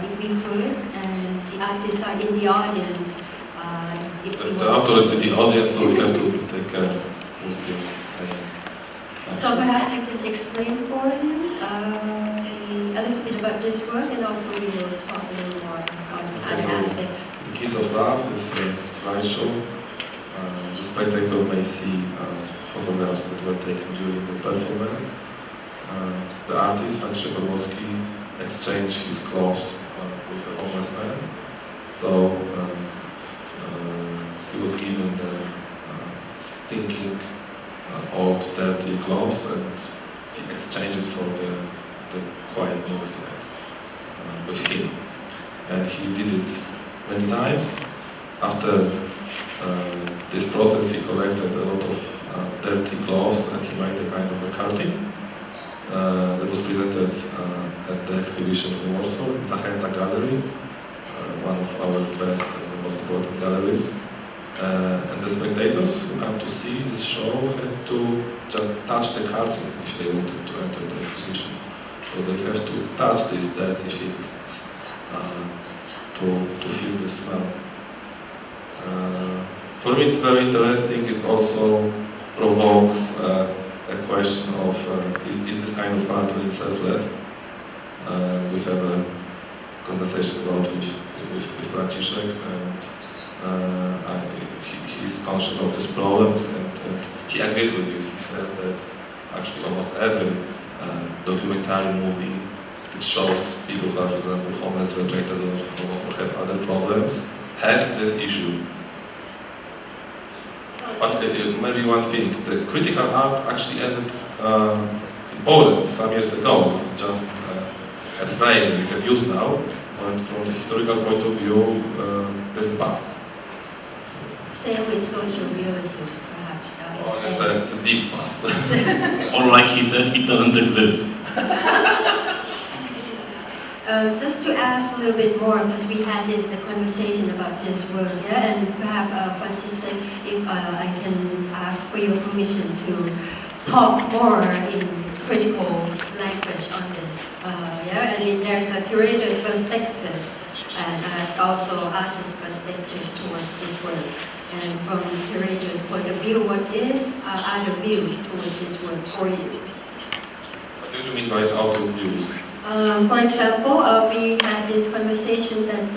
if we could. And the artists are in the audience. The author is in the audience, so we have to take care of what you're saying. So perhaps you can explain for him a little bit about this work, and also we will talk a little more on other aspects. The Kiss of Love is a slideshow. The spectator may see photographs that were taken during the performance. The artist, Hans Szymanowski, exchanged his clothes with a homeless man. So he was given the stinking, old, dirty clothes, and he exchanged it for the quiet new he had with him. And he did it many times. After this process, he collected a lot of dirty clothes, and he made a kind of a curtain that was presented at the exhibition in Warsaw, in Zachęta Gallery, one of our best and the most important galleries. And the spectators who come to see this show had to just touch the curtain if they wanted to enter the exhibition. So they have to touch these dirty things to feel the smell. For me, it's very interesting. It also provokes a question of is this kind of art really selfless? We have a conversation about with Franciszek, and he's conscious of this problem, and he agrees with it. He says that actually almost every documentary movie that shows people who are, for example, homeless, rejected, or have other problems, has this issue. But maybe one thing, the critical art actually ended in Poland some years ago. It's just a a phrase that we can use now, but from the historical point of view, that's the past. Same with social realism, perhaps. It's a deep past. Or like he said, it doesn't exist. Just to ask a little bit more, because we had the conversation about this word, yeah, and perhaps Francis, if I can ask for your permission to talk more in critical language on this. Yeah, I mean, there's a curator's perspective and there's also artist's perspective towards this work. And from the curator's point of view, what are the views toward this work for you? What do you mean by out of views? For example, we had this conversation that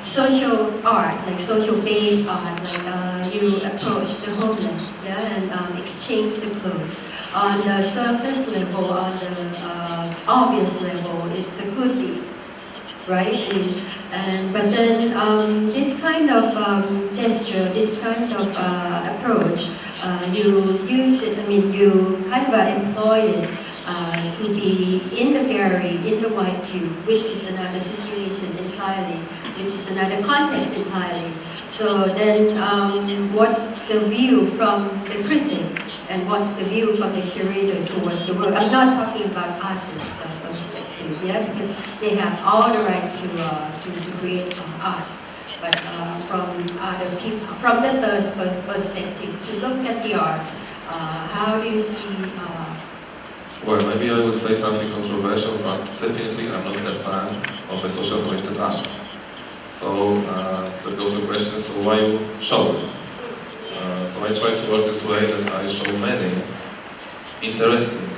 social art, like social-based art, like you approach the homeless, yeah, and exchange the clothes. On the surface level, on the obvious level, it's a good deed, right? But then this kind of gesture, this kind of approach, you use it. I mean, you kind of employ it to be in the gallery, in the white cube, which is another situation entirely, which is another context entirely. So then, what's the view from the critic, and what's the view from the curator towards the work? I'm not talking about artist perspective, yeah, because they have all the right to create art. But from other people, from the third perspective, to look at the art, how do you see? Well, maybe I will say something controversial, but definitely I'm not a fan of a social-oriented art. So there goes the question: so why you show it? So I try to work this way that I show many interesting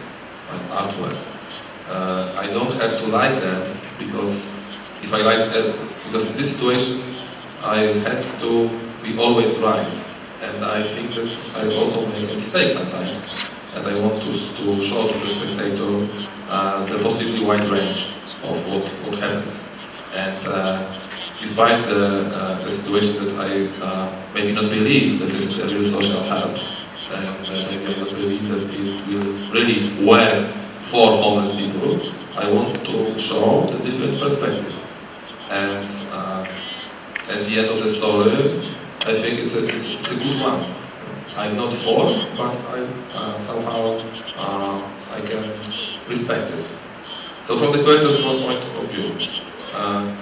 artworks. I don't have to like them because if I like, because in this situation I had to be always right, and I think that I also make a mistake sometimes, and I want to show to the spectator the possibly wide range of what happens. And despite the situation that I maybe not believe that this is a real social help, and maybe I don't believe that it will really work for homeless people, I want to show the different perspective. And at the end of the story, I think it's a good one. I'm not for, but I somehow I can respect it. So from the curator's point of view,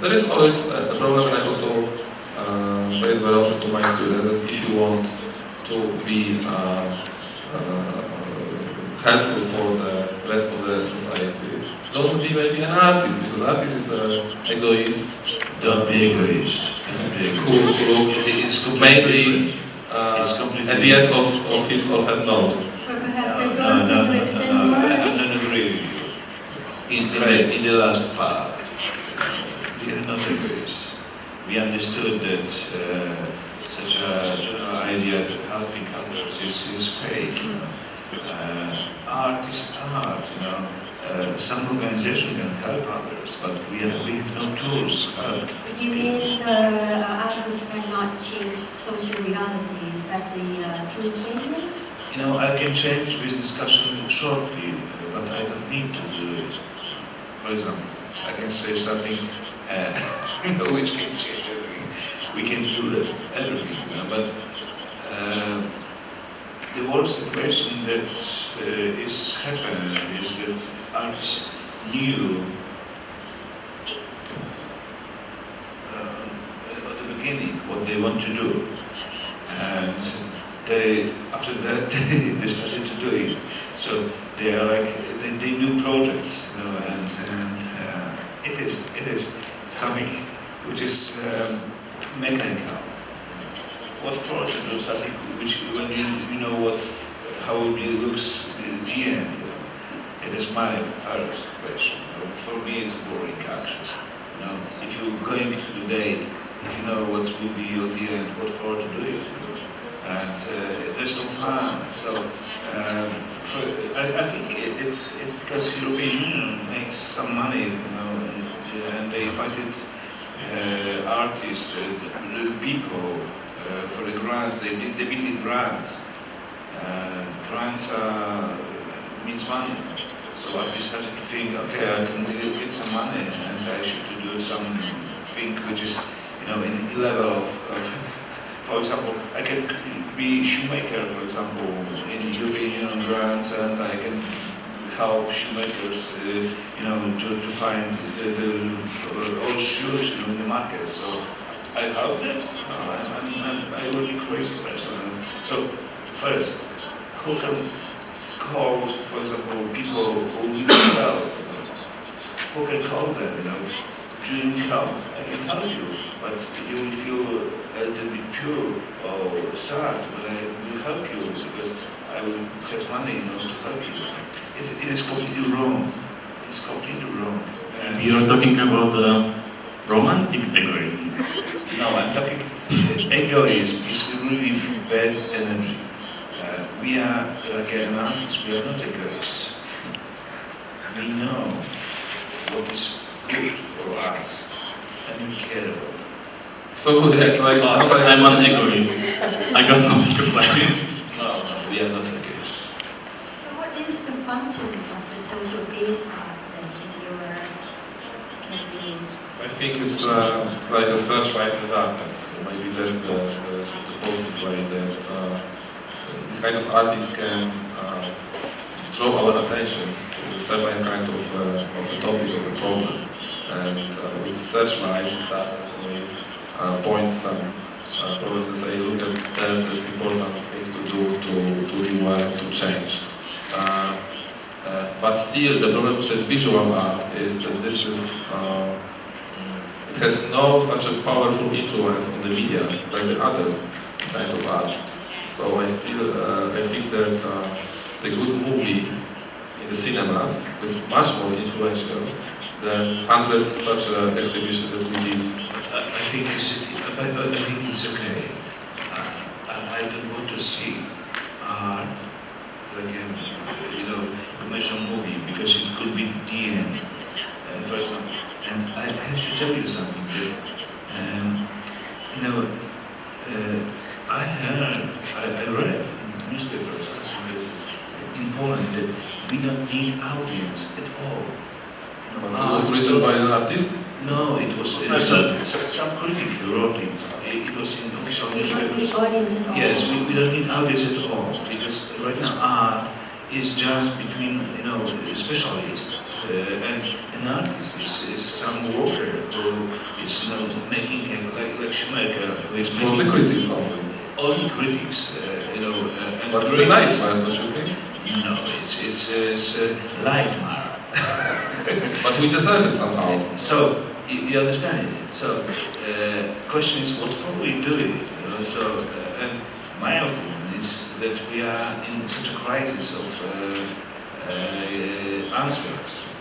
there is always a problem, and I also say it very often to my students that if you want to be helpful for the rest of the society, don't be maybe an artist, because artist is an egoist. Don't be egoist. Who mainly at the end of his or her nose. Perhaps can you extend more? I don't agree with you. In the last part, we are not egoists. We understood that such a general idea that helping others is fake. You know? Art is art. You know, some organization can help others, but we have no tools to help. You mean the artist cannot change social reality? Is that the true statement? You know, I can change this discussion shortly, but I don't need to do it. For example, I can say something which can change everything. We can do everything, you know, but the worst situation that is happening is that artists knew at the beginning what they want to do, and after that they started to do it. So they are like they do projects, you know, and it is something which is mechanical. What for to do something which when you know how it looks at the end? You know, it is my first question. You know, for me, it's boring actually. You know, if you're going to the date, if you know what will be at the end, what for to do it? You know? And there's no fun. So I think it's because European Union makes some money, you know, and they invited artists, people for the grants. They big grants. Grants means money. So artists started to think, okay, I can get some money and I should do something which is, in level of for example, I can be shoemaker, for example, in European grants, and I can help shoemakers, to find the old shoes in the market. So I help them. I will be crazy person. So first, who can call, for example, people who need help? Who can call them? Do you need help? I can help you, but you will feel a little bit pure or sad when I will help you because I will have money to help you. It is completely wrong. It's completely wrong. You are talking about romantic egoism. No, I'm talking egoism is really bad energy. We are like an artist. We are not egoists. We know what is good for us, and we care about it. So it's like sometimes I'm an egoist. I got nothing to say. No, we are not egoists. So what is the function of the social based art that you are can I think it's like a searchlight in the darkness. Maybe that's the positive way that this kind of artist can draw our attention to a certain kind of a topic, of a problem. And with the searchlight in the darkness, we point some problems and say, look at that, there's important things to do to rework, to change. But still, the problem with the visual art is that this is it has no such a powerful influence on the media like the other kinds of art. So I think that the good movie in the cinemas is much more influential than hundreds such exhibitions that we did. I think it's okay. I don't want to see art like a commercial movie because it could be the end. For example, and I have to tell you something. I read in newspapers in Poland that we don't need audience at all. But it was written by an artist? No, it was some critic who wrote it. It was in official newspapers. Yes, we don't need audience at all because right now art is just between specialists. And an artist is some worker who is making like shoemaker. For the critics only. Only critics, But it's a nightmare, don't you think? No, it's a nightmare. But we deserve it somehow. So you understand it. So question is, what for we do it? And my opinion is that we are in such a crisis of answers.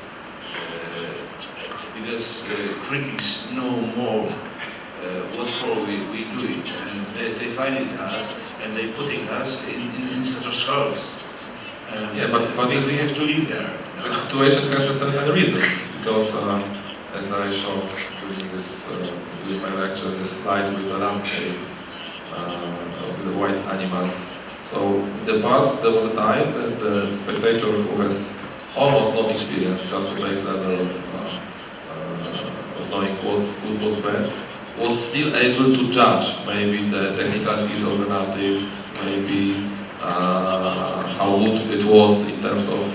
Because critics know more what for we do it, and they find it us and they putting us in such a shelves. But we have to live there. The situation has a certain reason because, as I showed during my lecture, the slide with the landscape with the white animals. So in the past there was a time that the spectator who has almost no experience, just a base level of knowing what's good, what's bad, was still able to judge maybe the technical skills of an artist, maybe how good it was in terms of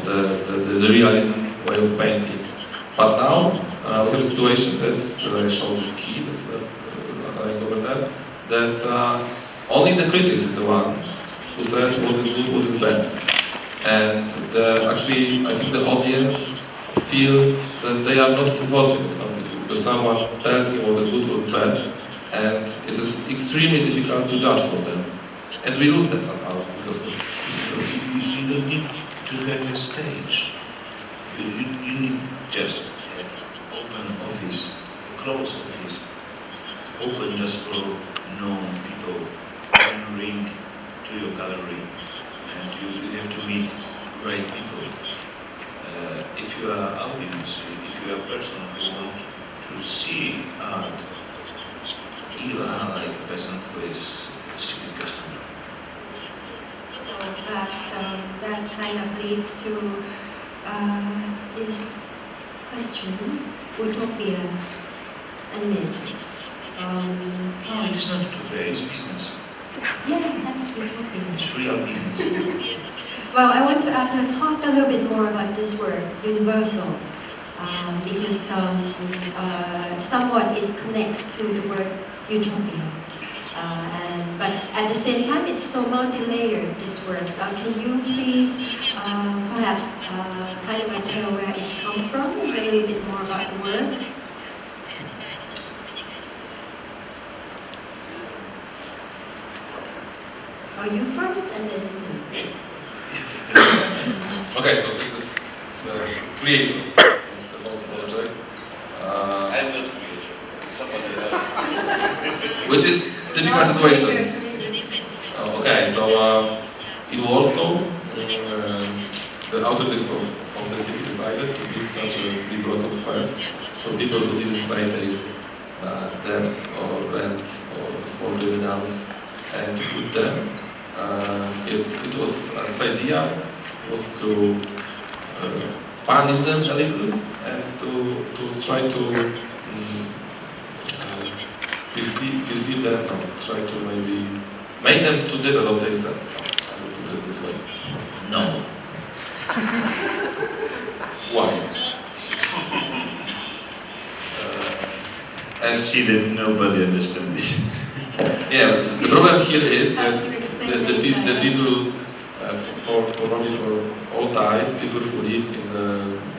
the realism way of painting. But now we have a situation that I showed this key that's lying over there, that only the critics is the one who says what is good, what is bad. And actually, I think the audience feel that they are not involved in it completely because someone tells him what is good, what is bad, and it is extremely difficult to judge for them. And we lose them somehow because of this situation. You don't need to have a stage. You need just have open office, closed office, open just for known people and ring to your gallery, and you have to meet great people. If you are audience, if you are a person who want to see art, you are like a person who is a stupid customer. So perhaps that kind of leads to this question, utopia and myth. No, it is not utopia, it's business. Yeah, that's utopia. It's real business. Well, I want to talk a little bit more about this word, universal, because somewhat it connects to the word utopia. But at the same time, it's so multi-layered, this word. So can you please perhaps kind of tell where it's come from, and a little bit more about the word? Or you first, and then you. Me? Okay, so this is the creator of the whole project. I'm not creator, somebody else. Which is typical situation. Okay, so in Warsaw, the authorities of the city decided to build such a free block of flats for people who didn't pay their debts or rents or small criminals, and to put them. It was its idea was to punish them a little and to try to perceive them, try to maybe make them to develop themselves. I will put it this way. No. Why? I see that nobody understands this. Yeah, the problem here is that the people, probably for all times, people who live in the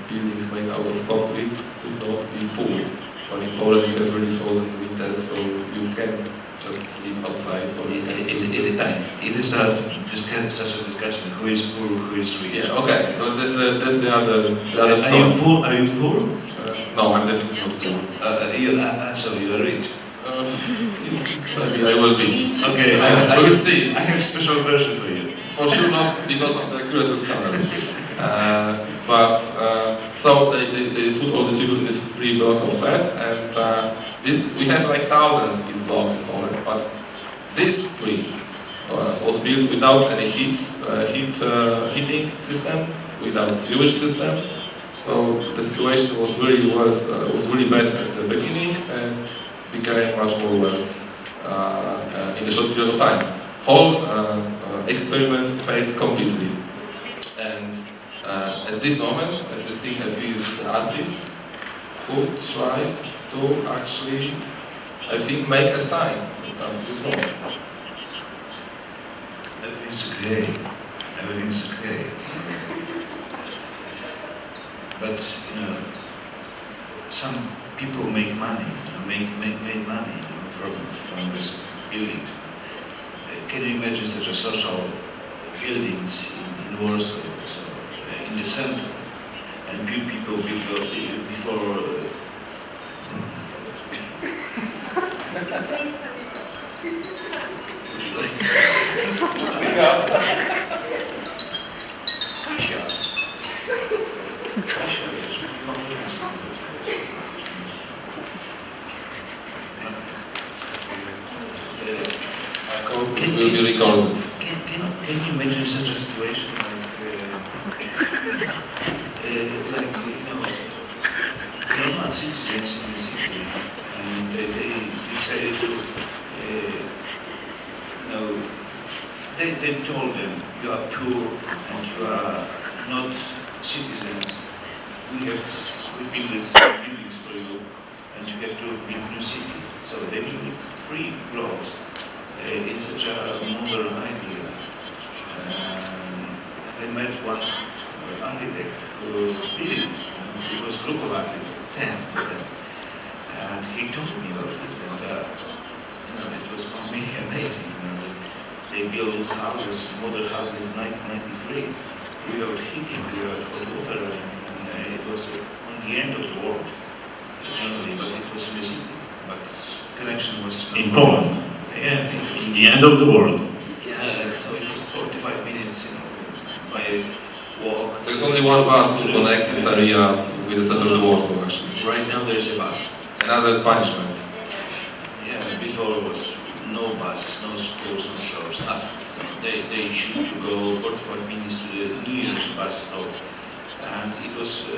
buildings made out of concrete could not be poor. But in Poland you have really frozen winters, so you can't just sleep outside or you can't use the tent. It is such a discussion. Who is poor, who is rich? Yeah, okay, but that's the other story. Are you poor? No, I'm definitely not poor. So you are rich. Maybe I will be. Okay, I will see. I have a special version for you. For sure not because of the curator's salary. So they put all these people in this free block of flats, and we have like thousands of these blocks in Poland, but this free was built without any heating system, without sewage system. So the situation was really worse, was really bad at the beginning, and became much more worse in the short period of time. Whole experiment failed completely, and at this moment, at the scene appears the artist who tries to actually, I think, make a sign that something is wrong. Everything's okay. Everything's okay. But some people make money. Made money from these buildings. Can you imagine such a social buildings in Warsaw, so, in the center, and people before. Would you like to pick up? Kasia, It will be recorded. Can you imagine such a situation like normal citizens in the city, and they decided to they told them, you are poor and you are not citizens. We build these buildings for you, and you have to build new city. So they build 3 blocks. In such a modern idea. I met one architect who did it. It was a group of architects, 10 of them. And he told me about it, and it was for me amazing. They built houses, modern houses in 1993, without heating, without hot water, and it was on the end of the world, generally, but it was in the city. But connection was in Poland. Yeah, it was the end of the world. Yeah, so it was 45 minutes, by walk. There's only one bus who connects this area with the center of the Warsaw, actually. Right now there's a bus. Another punishment. Yeah, before it was no buses, no schools, no shops, nothing. They should to go 45 minutes to the nearest bus stop. And it was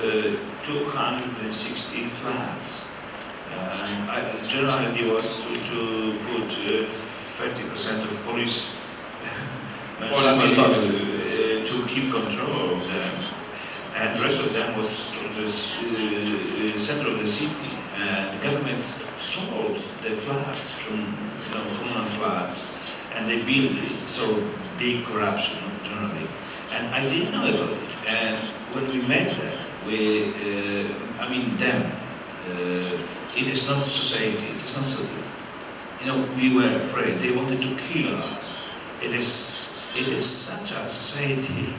260 flats. And the general idea was to put 30% of police families to keep control of them. And the rest of them was from the center of the city. And the government sold the flats from communal flats, and they built it. So big corruption generally. And I didn't know about it. And when we met them, it is not society. It is not so. We were afraid. They wanted to kill us. It is such a society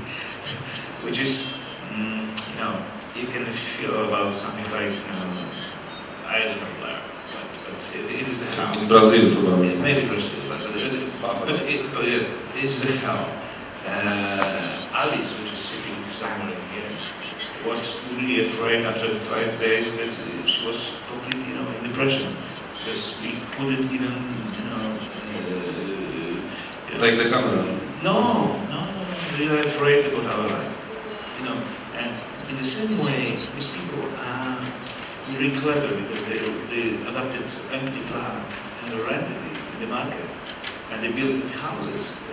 which is, you can feel about something like, I don't know where, but it is the hell. In Brazil, probably. Maybe Brazil, but it is the hell. Alice, which is sitting somewhere here, was really afraid after 5 days that she was completely, in depression, because we couldn't even, Take the camera. No, we were afraid about our life, and in the same way, these people are very clever because they adopted empty flats and rented it in the market, and they built houses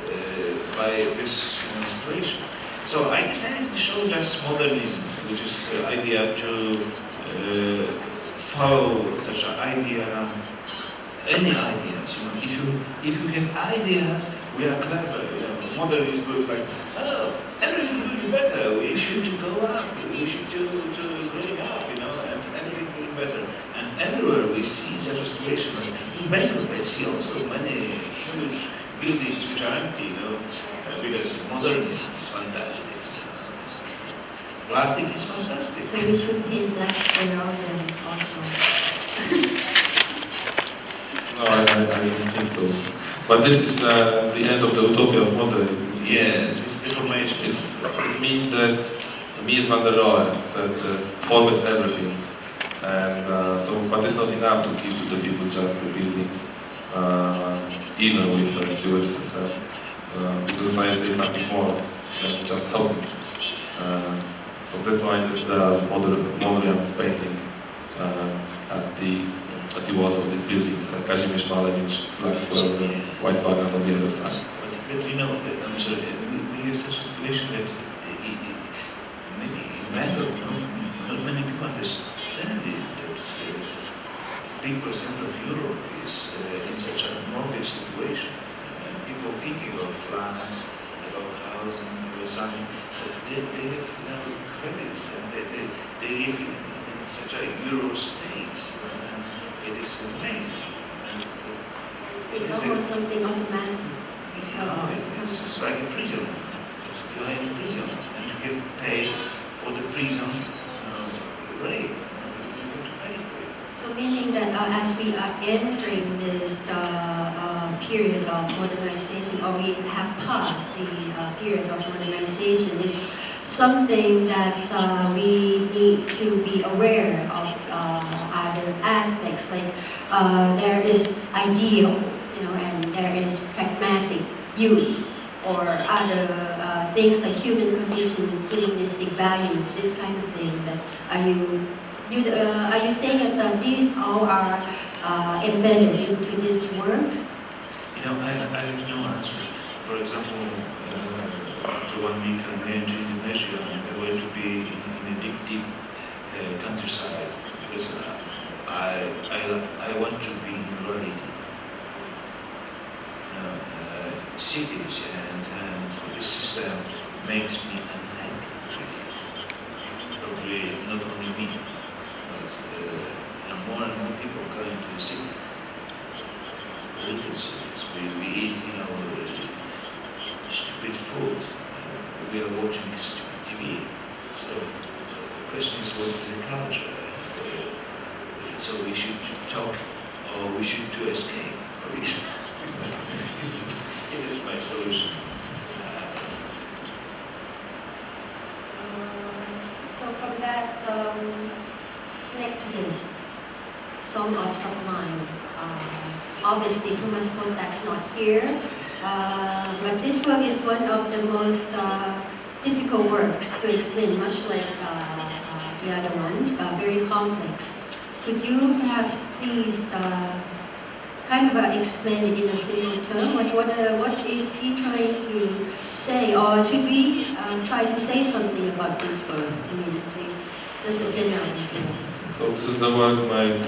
by this situation. So I decided to show just modernism, which is the idea to follow such an idea, any ideas. If you have ideas, we are clever. Modernism looks like, everything will be better. We should go up. We should to growing up, and everything will be better. And everywhere we see such a situation as in Bangkok, I see also many huge buildings which are empty, because modernism is fantastic. Plastic is fantastic. So we should paint black around them also. No, I don't think so. But this is the end of the utopia of modernism. Yes, it's deformation. It means that Mies van der Rohe said form is everything. And but it's not enough to give to the people just the buildings, even with a sewage system, because science is something more than just housing. So that's why there are Mondrian's painting at the walls of these buildings, and Kazimierz Malevich, black square, the white background on the other side. But I'm sorry, we have such a situation that maybe in Bangkok, not many people understand it, that big percent of Europe is in such a mortgage situation. People thinking about flats, about housing, about something, but they have credits, and they live in such a Euro state. It is amazing. It's almost something automatic. No, it's like a prison. You are in prison, and you have to pay for the prison rate. You have to pay for it. So meaning that as we are entering this period of modernization, or we have passed the period of modernization, is something that we need to be aware of other aspects, like there is ideal, and there is pragmatic use, or other things like human condition, humanistic values, this kind of thing. That are you saying that these all are embedded into this work? I have no answer. For example, after 1 week I'm going to Indonesia, and I'm going to be in a deep countryside, because I want to be in reality. Cities and the system makes me unhappy. Probably not only me, but more and more people going to the city. Little cities. We eat, stupid food. We are watching stupid TV. So the question is, what is the culture? So we should talk, or we should to escape. It is my solution. So from that, connect to this, Song of Sublime. Obviously, Thomas Kozak's not here, but this work is one of the most difficult works to explain, much like the other ones, very complex. Could you perhaps please kind of explain it in a simple term? What is he trying to say, or should we try to say something about this first? I mean, please, just a general idea. So this is the work made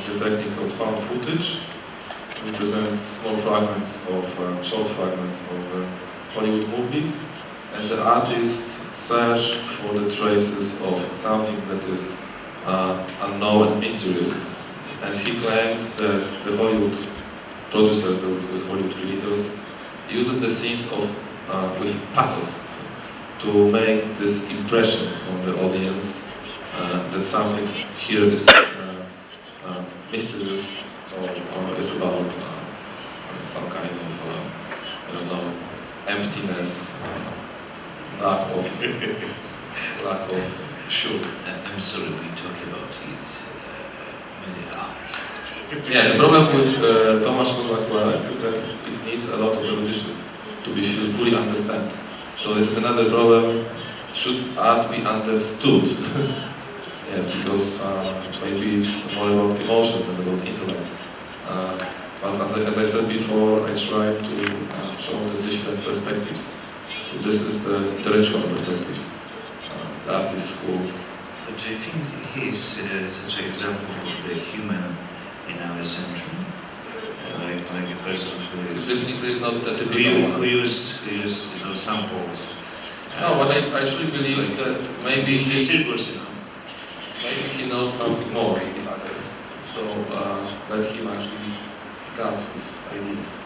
the technique of found footage. It presents small fragments of short fragments of Hollywood movies, and the artists search for the traces of something that is unknown and mysterious. And he claims that the Hollywood producers, the Hollywood creators, uses the scenes of with pathos to make this impression on the audience that something here is mysterious or is about some kind of I don't know, emptiness, lack of sugar. I'm sorry, we talk about it many hours. Yeah, the problem with Tomasz Kozak work is that it needs a lot of erudition to be fully understand. So this is another problem. Should art be understood? Yes, because maybe it's more about emotions than about intellect. But as I said before, I try to show the different perspectives. So this is the intellectual perspective. The artist who... But do you think he is such an example of the human in our century? Like a person who is... Definitely is not the typical who use those samples. No, but I actually believe that maybe he... Maybe he knows something more than the others, so let him actually speak up his ideas.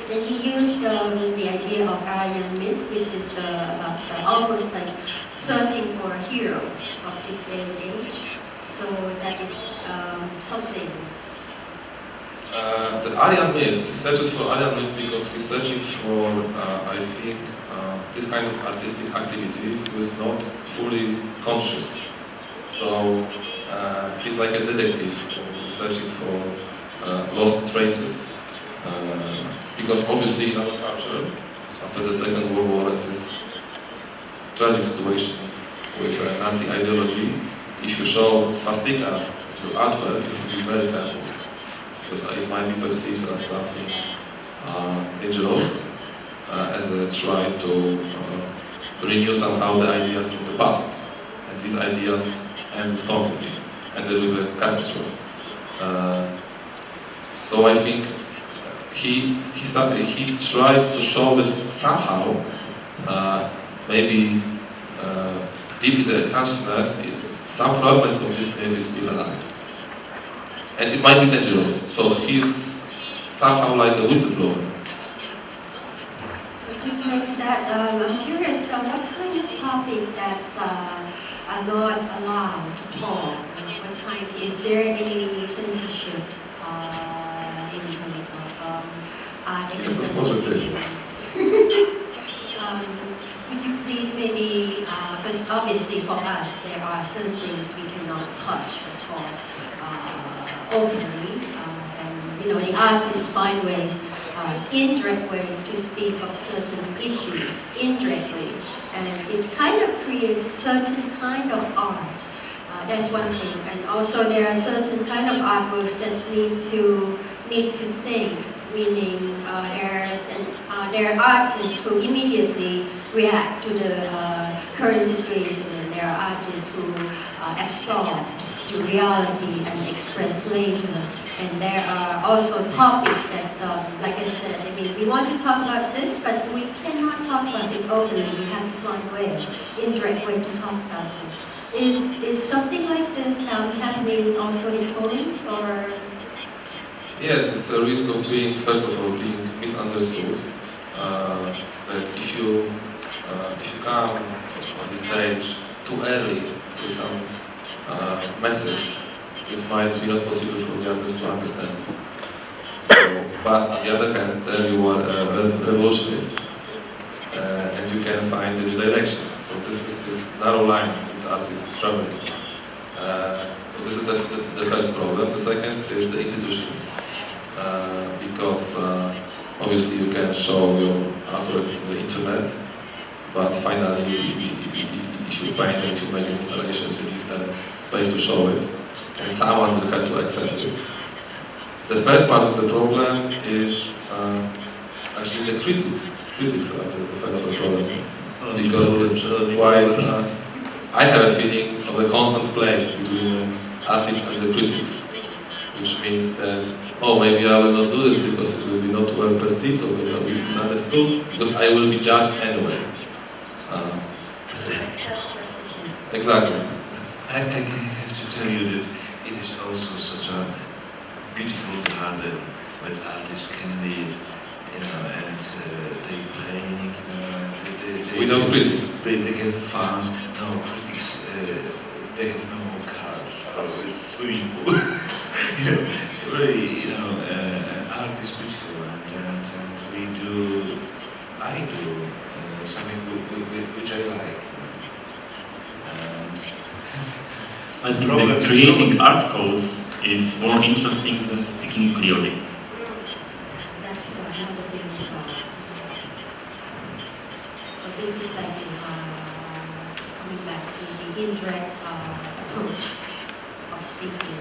Then he used the idea of Aryan myth, which is almost like searching for a hero of this day and age. So that is something. The Aryan myth, he searches for Aryan myth because he's searching for, I think, this kind of artistic activity who is not fully conscious. So he's like a detective searching for lost traces. Because obviously in our culture, after the Second World War and this tragic situation with Nazi ideology, if you show swastika at your artwork, you have to be very careful, because it might be perceived as something dangerous, as a try to renew somehow the ideas from the past. And these ideas ended completely, ended with a catastrophe. So I think he tries to show that somehow, maybe deep in the consciousness, some fragments of this myth is still alive. And it might be dangerous, so he's somehow like a whistleblower. So to connect to that, I'm curious, what kind of topic that are not allowed to talk? What kind, is there any censorship in terms of art Yes, of course it is. Could you please maybe, because obviously for us there are certain things we cannot touch or talk openly, and the artists find ways, indirect way to speak of certain issues indirectly, and it kind of creates certain kind of art. That's one thing, and also there are certain kind of artworks that need to think, meaning there are artists who immediately react to the current situation, and there are artists who absorb the reality and express later. And there are also topics that, like I said, we want to talk about this, but we cannot talk about it openly. We have to find a way, indirect way to talk about it. Is something like this happening also in Poland, or? Yes, it's a risk of being, first of all, being misunderstood. That if you come on the stage too early with some message, it might be not possible for the others to understand. But on the other hand, then you are a revolutionist, and you can find a new direction. So this is this narrow line that artist is traveling. So this is the first problem. The second is the institution. because obviously you can show your artwork on the internet, but finally if you paint and if you make installations you need a space to show it, and someone will have to accept it. The third part of the problem is actually the critics are the third of the problem, because it's quite, I have a feeling of the constant play between the artists and the critics, which means that, oh, maybe I will not do this because it will be not well perceived, or maybe I will be misunderstood, because I will be judged anyway. Exactly. I have to tell you that it is also such a beautiful garden where artists can live, and they play, they without critics. They have fun. No critics. They have no cards for this swimming pool. Really, art is beautiful, and we do. I do something which I like. I think that creating art codes is more interesting than speaking clearly. That's another thing as well. So this is like coming back to the indirect approach of speaking.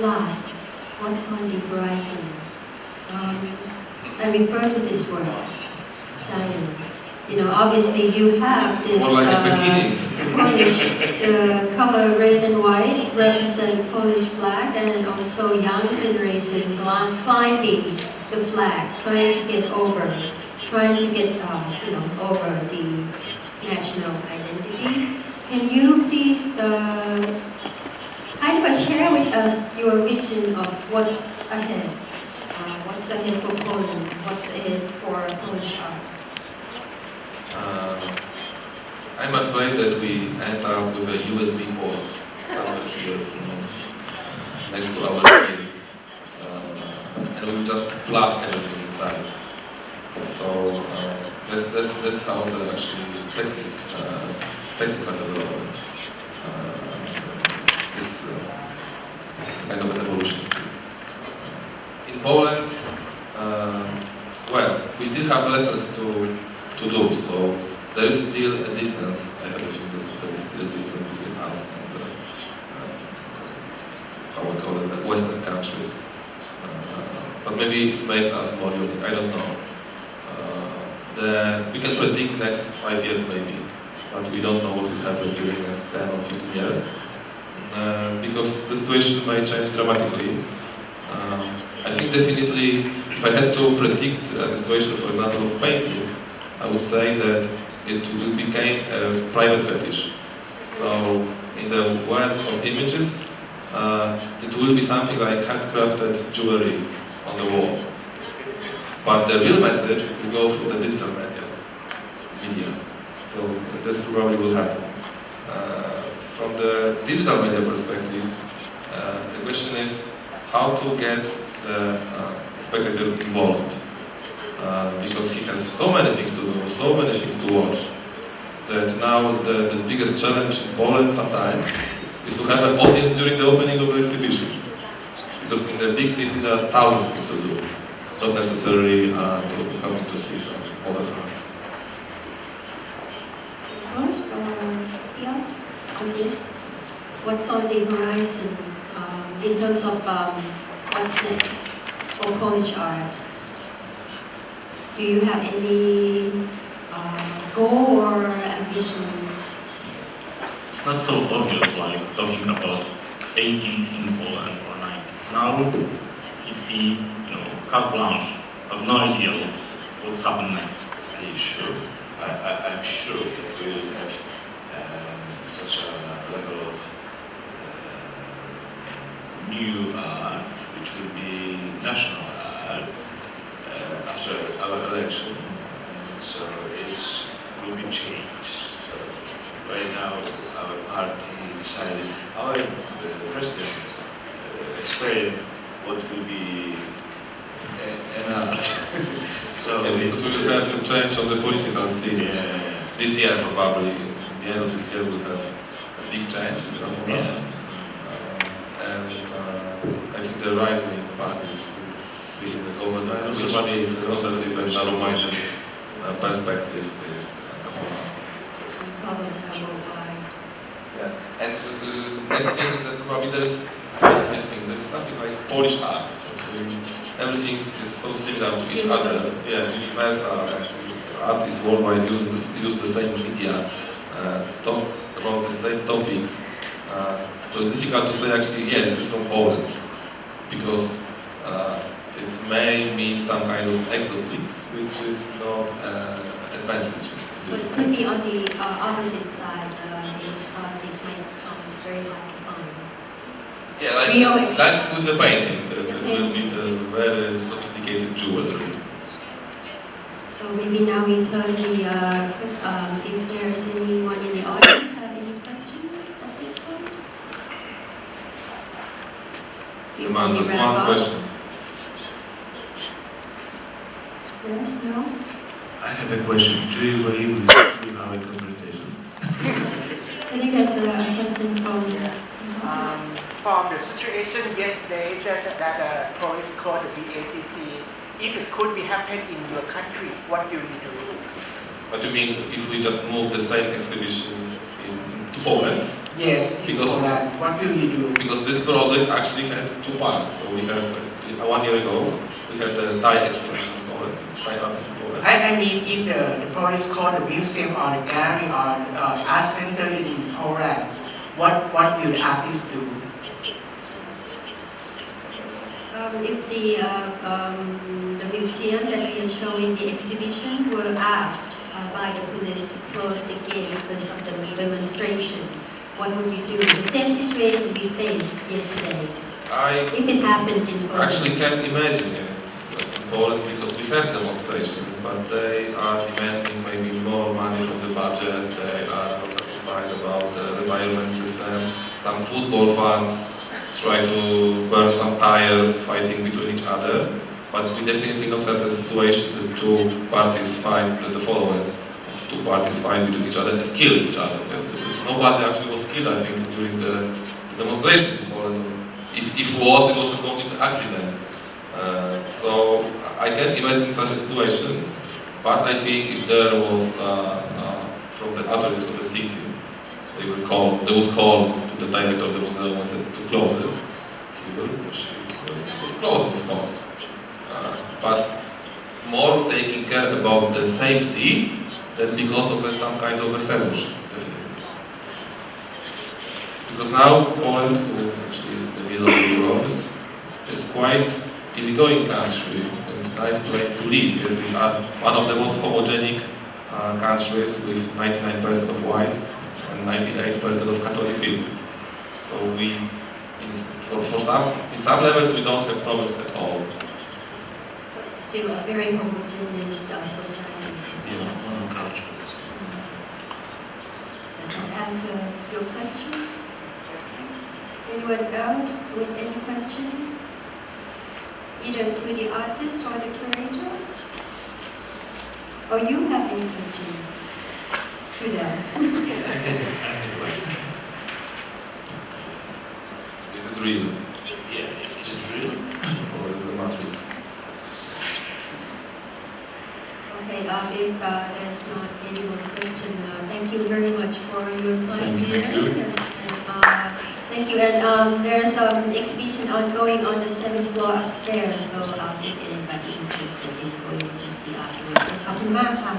Last, what's on the horizon? I refer to this word, giant. Obviously you have this more like a bikini. Polish, the color red and white represent Polish flag, and also young generation climbing the flag, trying to get over the national identity. Can you please kind of share with us your vision of what's ahead? What's ahead for Poland? What's ahead for Polish art? I'm afraid that we end up with a USB port somewhere here, next to our ear, and we just plug everything inside. So that's how the actually technical development is kind of an evolution still. In Poland, well, we still have lessons to do, so there is still a distance. I have a feeling that there is still a distance between us and how we call it, like Western countries. But maybe it makes us more unique. I don't know. We can predict next 5 years maybe, but we don't know what will happen during the next 10 or 15 years, because the situation may change dramatically. I think definitely, if I had to predict the situation, for example, of painting, I would say that it will become a private fetish. So, in the words of images, it will be something like handcrafted jewelry on the wall. But the real message will go through the digital media. So this probably will happen. From the digital media perspective, the question is how to get the spectator involved. Because he has so many things to do, so many things to watch, that now the biggest challenge in Poland sometimes is to have an audience during the opening of the exhibition. Because in the big city there are thousands of things to do, not necessarily coming to see some modern art. Rose or Piotr, on this, what's on the horizon in terms of what's next for Polish art? Do you have any goal or ambition? It's not so obvious like talking about 80s in Poland or 90s. Now it's the carte blanche. I have no idea what's happened next. Are you sure? I'm sure that we will have such a level of new art, which will be national art, after our election. So it will be changed. So right now our party decided, our president explained what will be an art. So we will have to change on the political scene. This year probably, at the end of this year we'll have a big change in front of us. And I think the right-wing parties will be in the government, which means the conservative and narrow-minded perspective is upon us. Problems are worldwide. Yeah. And next thing is that probably I think there is nothing like Polish art. Everything is so similar to each other. Yeah, it's universal, and artists worldwide use the same media, talk about the same topics. So it's difficult to say actually, yeah, this is from Poland, because it may mean some kind of exotics, which is not advantage. So it could be on the opposite side, the exotic becomes very hard to find. Yeah, like with the painting, with very sophisticated jewelry. So maybe now we turn if there is anyone in the audience have any questions at this point? Demand just one question. Yes, no? I have a question. Do you believe we have a conversation? I think that's a question from from the situation yesterday that police called the BACC, if it could be happened in your country, what do you do? What do you mean if we just move the same exhibition to Poland? Yes, because Poland. What will you do? Because this project actually had two parts. So we have 1 year ago we had the Thai exhibition in Poland, Thai artists in Poland. I mean, if the police called the museum or the gallery or art center in Poland, what will the artists do? If the museum that we are showing the exhibition were asked by the police to close the gate because of the demonstration, what would you do? The same situation we faced yesterday. If it happened in Poland. I actually can't imagine it in Poland because we have demonstrations, but they are demanding maybe more money from the budget. They are not satisfied about the retirement system. Some football fans try to burn some tires, fighting between each other. But we definitely not have the situation that two parties fight, the followers, and the two parties fight between each other and kill each other. Yes, nobody actually was killed, I think, during the demonstration in Poland. If was, it was a complete accident. So I can't imagine such a situation, but I think if there was from the authorities of the city, they would call to the director of the museum and said to close it. She would close it, of course. But more taking care about the safety than because of some kind of a censorship, definitely. Because now Poland, who actually is in the middle of Europe, is quite easygoing country and nice place to live. Yes, we are one of the most homogenic countries with 99% of white and 98% of Catholic people. So in some levels we don't have problems at all. So it's still a very homogeneous society. Yes, some culture. Does that answer your question? Anyone else with any question? Either to the artist or the curator? Or you have any question to them? Is it real? Yeah, is it real? Or is it the Matrix? Okay, if there's not any more question, thank you very much for your time here. Thank you. Thank you. And there's an exhibition ongoing on the 7th floor upstairs, so if anybody interested in going to see afterwards, ขอบคุณมากค่ะ